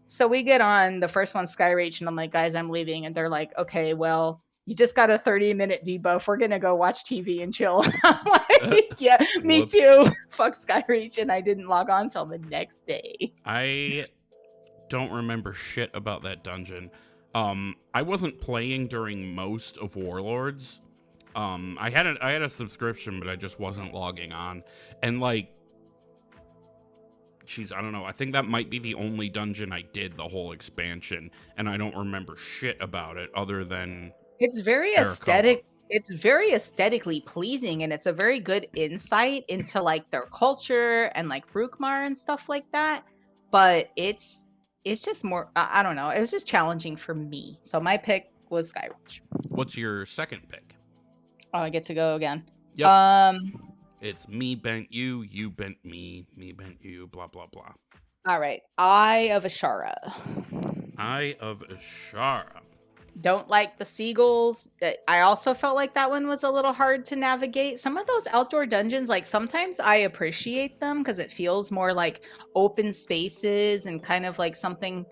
So we get on the first one, Skyreach, and I'm like, guys, I'm leaving. And they're like, okay, well, you just got a 30-minute debuff. We're going to go watch TV and chill. I'm like, yeah, me Whoops. too. Fuck Skyreach. And I didn't log on till the next day. I don't remember shit about that dungeon. I wasn't playing during most of Warlords. I had a subscription, but I just wasn't logging on. And I don't know. I think that might be the only dungeon I did the whole expansion, and I don't remember shit about it other than It's very Arakoa. aesthetic. It's very aesthetically pleasing, and it's a very good insight into their culture and Brookmar and stuff like that. But it's just more. I don't know. It was just challenging for me. So my pick was Skyreach. What's your second pick? Oh, I get to go again. Yep. It's me bent you, you bent me bent you, blah, blah, blah. All right. Eye of Ashara. Eye of Ashara. Don't like the seagulls. I also felt like that one was a little hard to navigate. Some of those outdoor dungeons, sometimes I appreciate them because it feels more like open spaces and kind of like something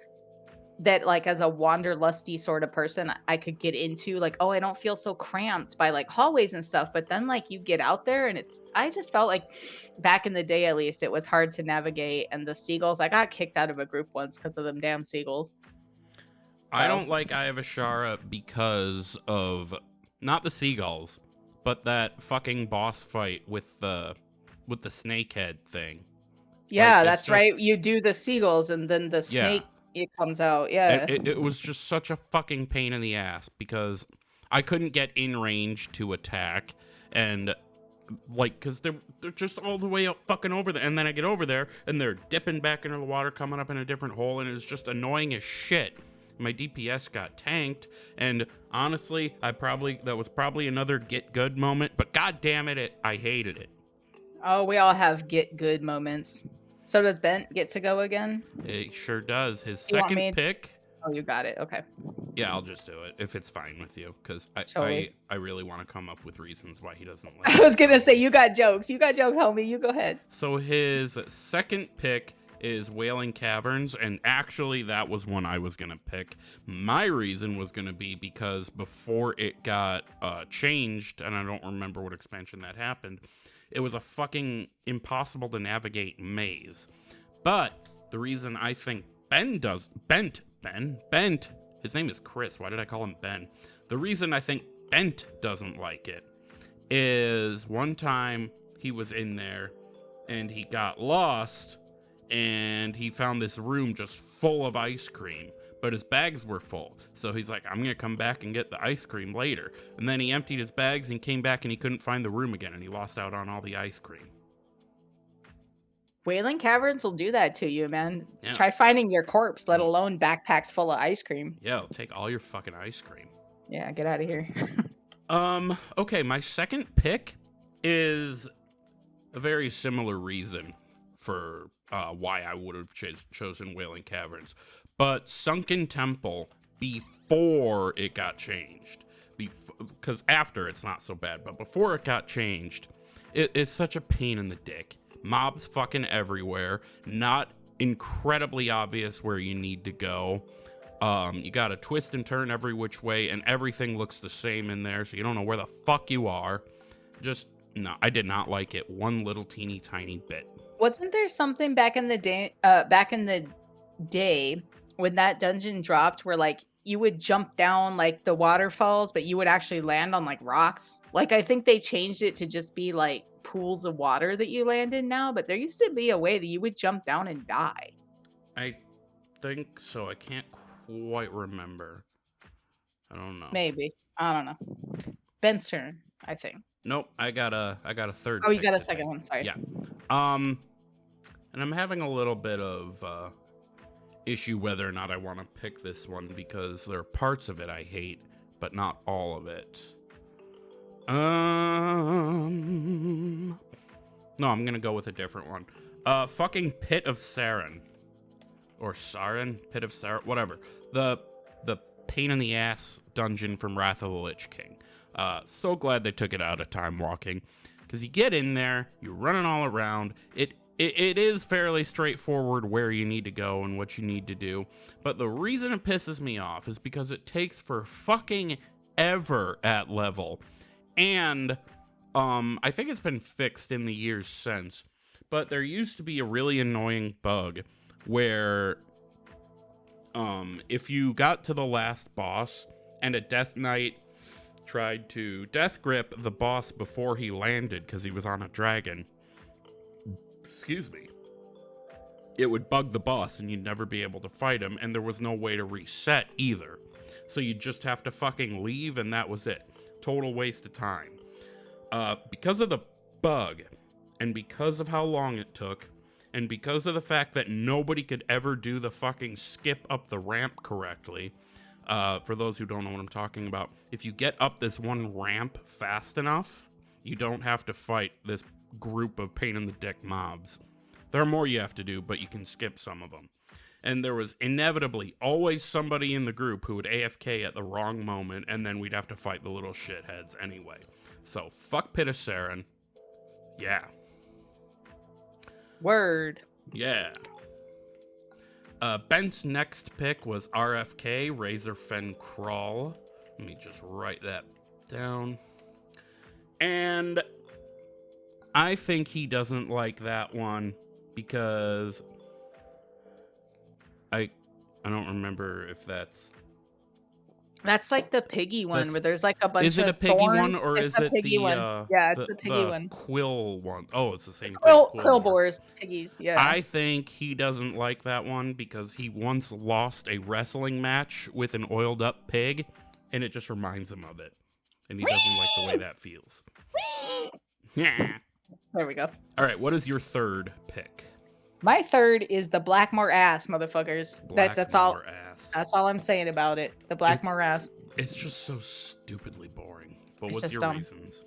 that as a wanderlusty sort of person I could get into. I don't feel so cramped by hallways and stuff. But then you get out there and I just felt like back in the day, at least, it was hard to navigate. And the seagulls, I got kicked out of a group once because of them damn seagulls. I don't like Eye of Ashara because of not the seagulls, but that fucking boss fight with the snakehead thing. Yeah, it's that's just- right. You do the seagulls and then the snake it comes out. Yeah. It was just such a fucking pain in the ass because I couldn't get in range to attack, and because they're just all the way up fucking over there, and then I get over there and they're dipping back into the water, coming up in a different hole, and it's just annoying as shit. My DPS got tanked, and honestly, that was probably another get good moment, but god damn it, I hated it. Oh, we all have get good moments. So does Bent get to go again? It sure does. His You want second me- pick. Oh, you got it. Okay. Yeah, I'll just do it if it's fine with you, because Totally. I really want to come up with reasons why he doesn't like I was it. gonna say you got jokes. You got jokes, homie. You go ahead. So his second pick is Wailing Caverns, and actually that was one I was gonna pick. My reason was gonna be because before it got changed, and I don't remember what expansion that happened, it was a fucking impossible to navigate maze. But the reason I think Bent, his name is Chris, why did I call him Ben? The reason I think Bent doesn't like it is one time he was in there and he got lost and he found this room just full of ice cream, but his bags were full. So he's like, I'm going to come back and get the ice cream later. And then he emptied his bags and came back and he couldn't find the room again and he lost out on all the ice cream. Whaling Caverns will do that to you, man. Yeah. Try finding your corpse, let alone backpacks full of ice cream. Yeah, it'll take all your fucking ice cream. Yeah, get out of here. Okay, my second pick is a very similar reason for why I would have chosen Whaling Caverns, but Sunken Temple before it got changed. Because after it's not so bad, but before it got changed, it's such a pain in the dick. Mobs fucking everywhere, not incredibly obvious where you need to go. You gotta twist and turn every which way, and everything looks the same in there, so you don't know where the fuck you are. Just, no, I did not like it one little teeny tiny bit. Wasn't there something back in the day when that dungeon dropped where like you would jump down like the waterfalls, but you would actually land on like rocks? Like I think they changed it to just be like pools of water that you land in now, but there used to be a way that you would jump down and die. I think so. I can't quite remember. I don't know. Maybe. I don't know. Ben's turn, I think. Nope, I got a third. Oh, you pick got a to second take. one. Sorry. Yeah. And I'm having a little bit of issue whether or not I want to pick this one because there are parts of it I hate, but not all of it. No, I'm gonna go with a different one. Fucking Pit of Saren. Or Saren? Pit of Saren? Whatever. The pain in the ass dungeon from Wrath of the Lich King. So glad they took it out of Time Walking. Because you get in there, you're running all around. It is fairly straightforward where you need to go and what you need to do. But the reason it pisses me off is because it takes for fucking ever at level. And I think it's been fixed in the years since. But there used to be a really annoying bug where if you got to the last boss and a Death Knight tried to death grip the boss before he landed because he was on a dragon, excuse me, it would bug the boss and you'd never be able to fight him, and there was no way to reset either. So you'd just have to fucking leave, and that was it. Total waste of time. Because of the bug, and because of how long it took, and because of the fact that nobody could ever do the fucking skip up the ramp correctly, for those who don't know what I'm talking about, if you get up this one ramp fast enough, you don't have to fight this group of pain-in-the-dick mobs. There are more you have to do, but you can skip some of them. And there was inevitably always somebody in the group who would AFK at the wrong moment, and then we'd have to fight the little shitheads anyway. So, fuck Pit of Saren. Yeah. Word. Yeah. Ben's next pick was RFK, Razorfen Crawl. Let me just write that down. And I think he doesn't like that one because I don't remember if that's like the piggy one where there's like a bunch of Is it a piggy thorns. one or It's is the it piggy the one. Yeah, it's the piggy one. Quill one? Oh, it's the same Quill thing. boars, piggies. Yeah. I think he doesn't like that one because he once lost a wrestling match with an oiled up pig, and it just reminds him of it. And he doesn't like the way that feels. Yeah. There we go. All right, what is your third pick? My third is the Blackmore ass, motherfuckers. That's all. Ass. That's all I'm saying about it. The Blackmore ass. It's just so stupidly boring. But It's what's just your dumb. reasons?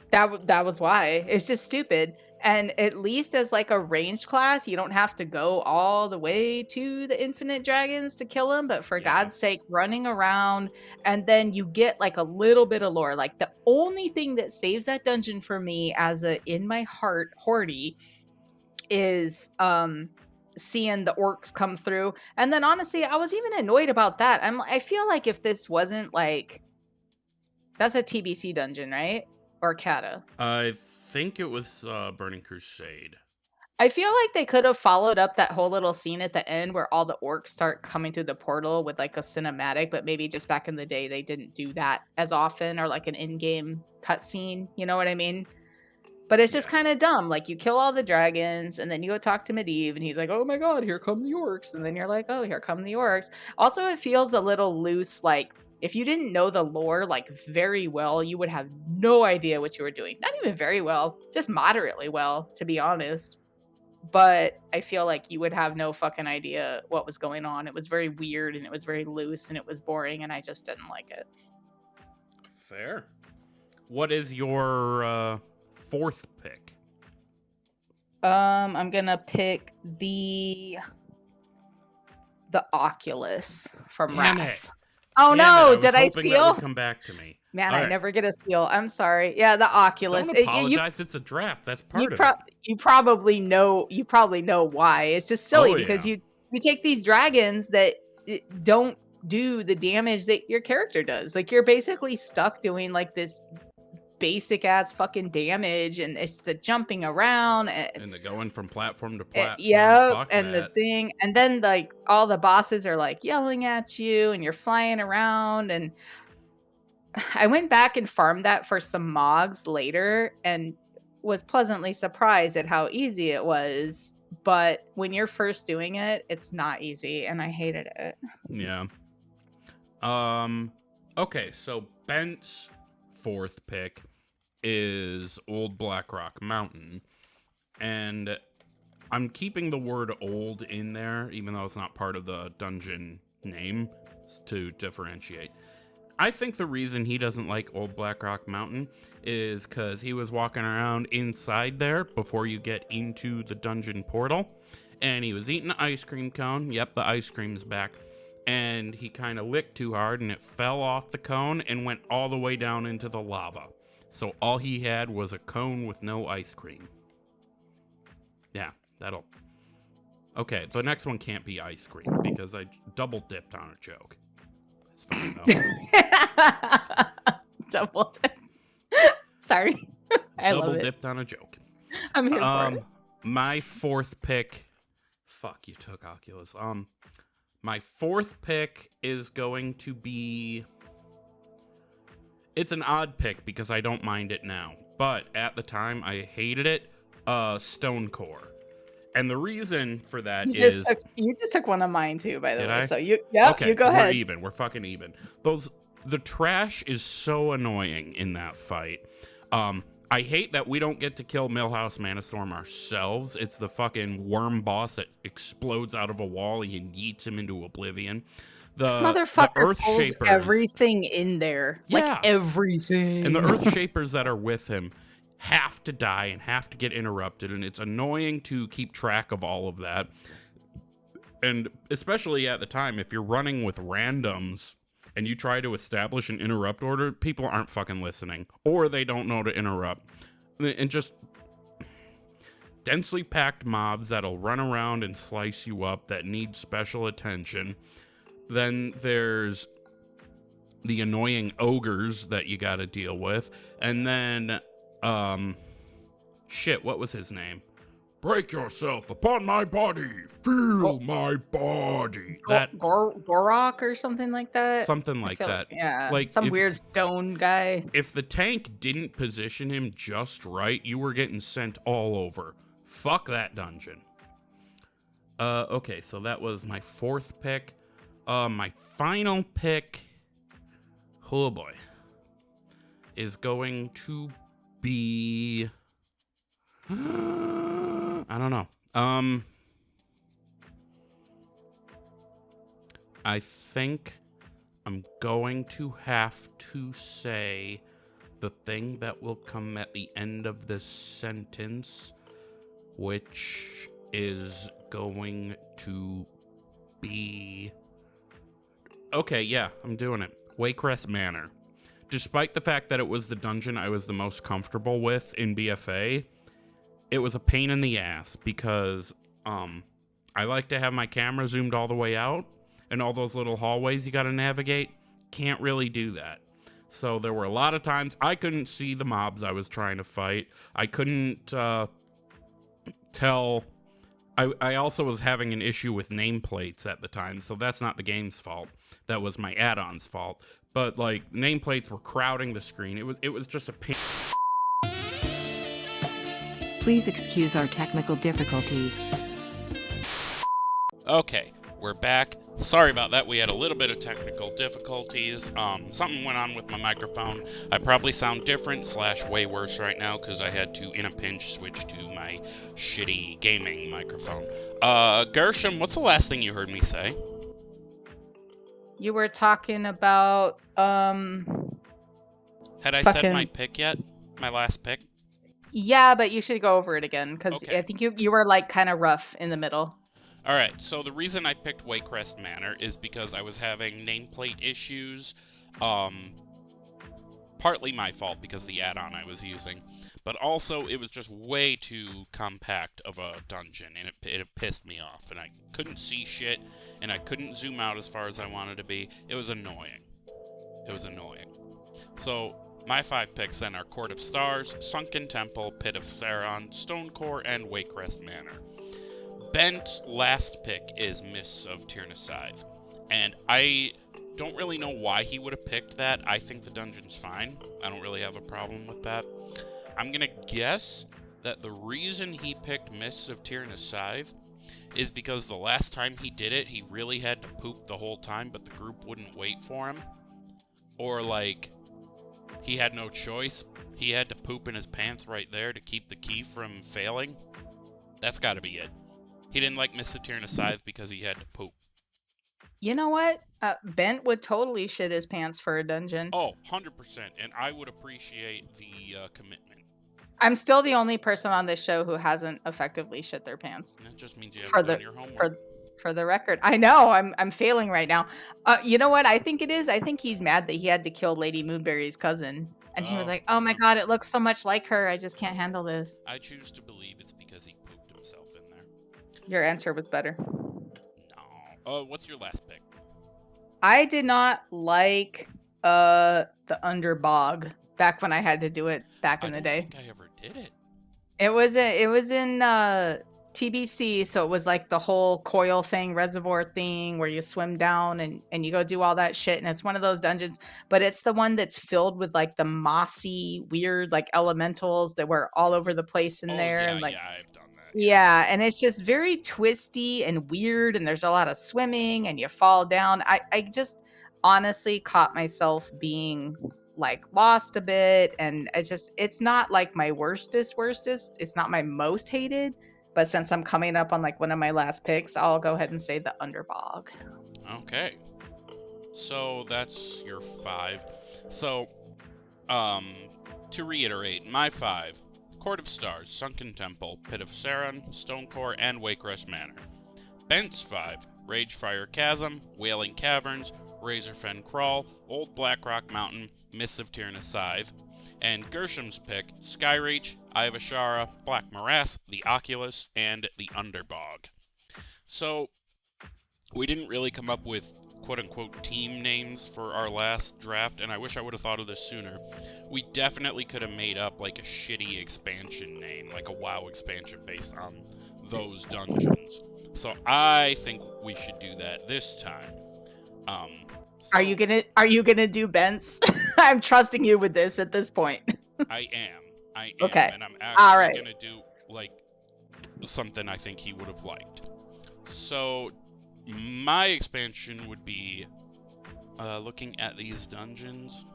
That was why. It's just stupid. And at least as like a ranged class, you don't have to go all the way to the infinite dragons to kill them. But for God's sake, running around, and then you get like a little bit of lore. Like the only thing that saves that dungeon for me as a in my heart Hordy is seeing the orcs come through. And then honestly, I was even annoyed about that. I feel like if this wasn't like, that's a TBC dungeon, right? Or Kata? I think it was Burning Crusade. I feel like they could have followed up that whole little scene at the end where all the orcs start coming through the portal with like a cinematic, but maybe just back in the day they didn't do that as often, or like an in-game cutscene, you know what I mean? But it's just kind of dumb. Like you kill all the dragons and then you go talk to Medivh and he's like, oh my god, here come the orcs. And then you're like, oh, here come the orcs. Also, it feels a little loose. Like if you didn't know the lore like very well, you would have no idea what you were doing. Not even very well, just moderately well, to be honest. but I feel like you would have no fucking idea what was going on. It was very weird and it was very loose and it was boring and I just didn't like it. Fair. What is your fourth pick? I'm gonna pick the Oculus from Damn Wrath. it. Oh Damn no! it. Did I was hoping that steal? would come back to me. Man, All I right. never get a steal. I'm sorry. Yeah, the Oculus. Don't apologize. It's a draft. That's part of it. You probably know. You probably know why. It's just silly Oh, because yeah. you take these dragons that don't do the damage that your character does. Like you're basically stuck doing like this basic ass fucking damage, and it's the jumping around And the going from platform to platform. yeah, Fuck and that. the thing, and then like all the bosses are like yelling at you, and you're flying around. And I went back and farmed that for some mogs later, and was pleasantly surprised at how easy it was. But when you're first doing it, it's not easy, and I hated it. Yeah. Okay, so Bent's fourth pick is Old Blackrock Mountain. And I'm keeping the word old in there, even though it's not part of the dungeon name, to differentiate. I think the reason he doesn't like Old Blackrock Mountain is because he was walking around inside there before you get into the dungeon portal, and he was eating an ice cream cone. Yep, the ice cream's back. And he kind of licked too hard, and it fell off the cone and went all the way down into the lava. So all he had was a cone with no ice cream. Yeah, that'll... Okay, the next one can't be ice cream, because I double dipped on a joke. It's fine, though. Double dip. Sorry. I love Double it. dipped on a joke. I'm here for it. My fourth pick... Fuck, you took Oculus. My fourth pick is going to be... It's an odd pick because I don't mind it now. But at the time, I hated it. Stonecore. And the reason for that you just took one of mine too, by the Did way. I? So you okay, go ahead. We're even. We're fucking even. The trash is so annoying in that fight. I hate that we don't get to kill Millhouse Manastorm ourselves. It's the fucking worm boss that explodes out of a wall and yeets him into oblivion. This motherfucker pulls Earthshapers, everything in there. Yeah. Like everything. and the Earthshapers that are with him have to die and have to get interrupted, and it's annoying to keep track of all of that. And especially at the time, if you're running with randoms and you try to establish an interrupt order, people aren't fucking listening, or they don't know to interrupt. And just densely packed mobs that'll run around and slice you up that need special attention. Then there's the annoying ogres that you gotta deal with. And then, shit, what was his name? Break yourself upon my body. Feel my body. That Gorok or something like that. Something like that. Yeah. Like some weird stone guy. If the tank didn't position him just right, you were getting sent all over. Fuck that dungeon. Okay, so that was my fourth pick. My final pick, oh boy, is going to be... I don't know. I think I'm going to have to say the thing that will come at the end of this sentence, which is going to be... Okay, yeah, I'm doing it. Waycrest Manor. Despite the fact that it was the dungeon I was the most comfortable with in BFA, it was a pain in the ass because I like to have my camera zoomed all the way out, and all those little hallways you gotta navigate, can't really do that. So there were a lot of times I couldn't see the mobs I was trying to fight. I couldn't tell... I also was having an issue with nameplates at the time, so that's not the game's fault. That was my add-on's fault. But, like, nameplates were crowding the screen. It was just a pain. Please excuse our technical difficulties. Okay, We're back. Sorry about that, we had a little bit of technical difficulties. Something went on with my microphone. I probably sound different / way worse right now because I had to, in a pinch, switch to my shitty gaming microphone. Gershom, what's the last thing you heard me say? You were talking about Had I said my pick yet? My last pick? Yeah, but you should go over it again because Okay. I think you were like kind of rough in the middle. Alright, so the reason I picked Waycrest Manor is because I was having nameplate issues. Partly my fault because of the add-on I was using, but also it was just way too compact of a dungeon, and it pissed me off, and I couldn't see shit, and I couldn't zoom out as far as I wanted to be. It was annoying. So, my 5 picks then are Court of Stars, Sunken Temple, Pit of Saron, Stonecore, and Waycrest Manor. Bent's last pick is Mists of Tyrnacive, and I don't really know why he would have picked that. I think the dungeon's fine. I don't really have a problem with that. I'm gonna guess that the reason he picked Mists of Tyrnacive is because the last time he did it, he really had to poop the whole time, but the group wouldn't wait for him. Or, like, he had no choice. He had to poop in his pants right there to keep the key from failing. That's gotta be it. He didn't like Mists of Tyrnacive because he had to poop. You know what? Bent would totally shit his pants for a dungeon. Oh, 100%, and I would appreciate the commitment. I'm still the only person on this show who hasn't effectively shit their pants. That just means you haven't done your homework. For the record, I know I'm failing right now. You know what I think it is? I think he's mad that he had to kill Lady Moonberry's cousin, and he was like, "Oh my god, it looks so much like her. I just can't handle this." I choose to believe it's because he pooped himself in there. Your answer was better. No. What's your last pick? I did not like the Underbog back when I had to do it back in the day. I don't think I ever did it. It was in TBC, so it was like the whole coil thing, reservoir thing, where you swim down and you go do all that shit, and it's one of those dungeons, but it's the one that's filled with like the mossy, weird like elementals that were all over the place in there, yeah, and like I've done that. yeah, and it's just very twisty and weird, and there's a lot of swimming, and you fall down. I just honestly caught myself being like lost a bit, and it's not like my worstest. It's not my most hated, but since I'm coming up on like one of my last picks, I'll go ahead and say the Underbog. Okay. So that's your 5. So, to reiterate, my 5. Court of Stars, Sunken Temple, Pit of Saron, Stonecore, and Waycrest Manor. Bent's 5. Ragefire Chasm, Wailing Caverns, Razorfen Crawl, Old Blackrock Mountain, Mists of Tyrnacive. And Gershom's pick, Skyreach, Eye of Ashara, Black Morass, the Oculus, and the Underbog. So, we didn't really come up with quote-unquote team names for our last draft, and I wish I would have thought of this sooner. We definitely could have made up like a shitty expansion name, like a WoW expansion based on those dungeons. So I think we should do that this time. Are you gonna do Bent's? I'm trusting you with this at this point. I am. Okay. And I'm actually All right. gonna do like something I think he would have liked. So my expansion would be looking at these dungeons.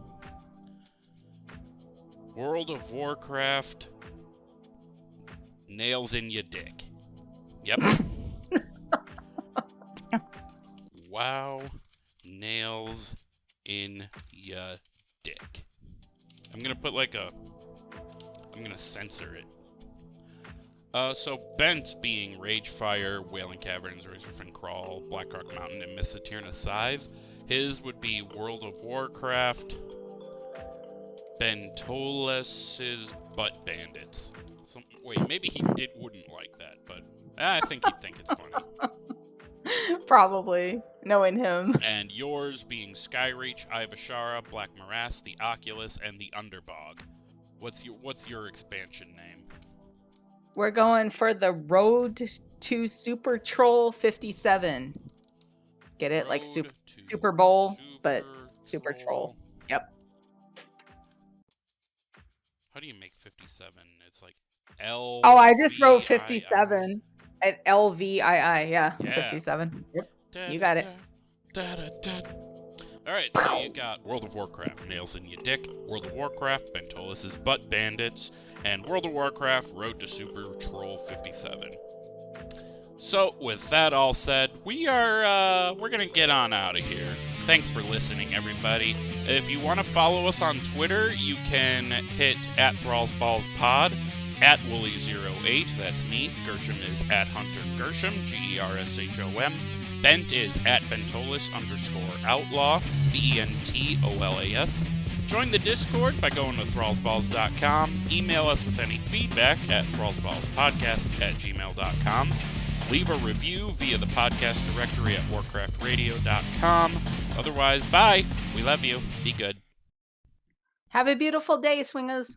World of Warcraft nails in your dick. Yep. WoW nails in ya dick. I'm gonna put like I'm gonna censor it. So Bent's being Ragefire, Wailing Caverns, Razorfen Crawl, Blackrock Mountain, and Mists of Tyrnacive. His would be World of Warcraft. Bentolas' Butt Bandits. Wait, maybe he wouldn't like that, but I think he'd think it's funny. Probably, knowing him. And yours being Skyreach, Eye of Ashara, Black Morass, the Oculus, and the Underbog. What's your expansion name? We're going for the Road to Super Troll 57. Get it? Like Super Bowl, but Super Troll. Yep. How do you make 57? It's like L. Oh, I just wrote 57 at LVII. Yeah, 57. Yep. You got it. Alright, so you got World of Warcraft, Nails in Your Dick, World of Warcraft, Bentolas' Butt Bandits, and World of Warcraft, Road to Super Troll 57. So, with that all said, we're gonna get on out of here. Thanks for listening, everybody. If you want to follow us on Twitter, you can hit @Thralls Balls Pod, @Wooly08, that's me. Gershom is @Hunter Gershom, GERSHOM. Bent is @Bentolas_outlaw, BENTOLAS. Join the Discord by going to thrallsballs.com. Email us with any feedback at thrallsballspodcast@gmail.com. Leave a review via the podcast directory at warcraftradio.com. Otherwise, bye. We love you. Be good. Have a beautiful day, swingers.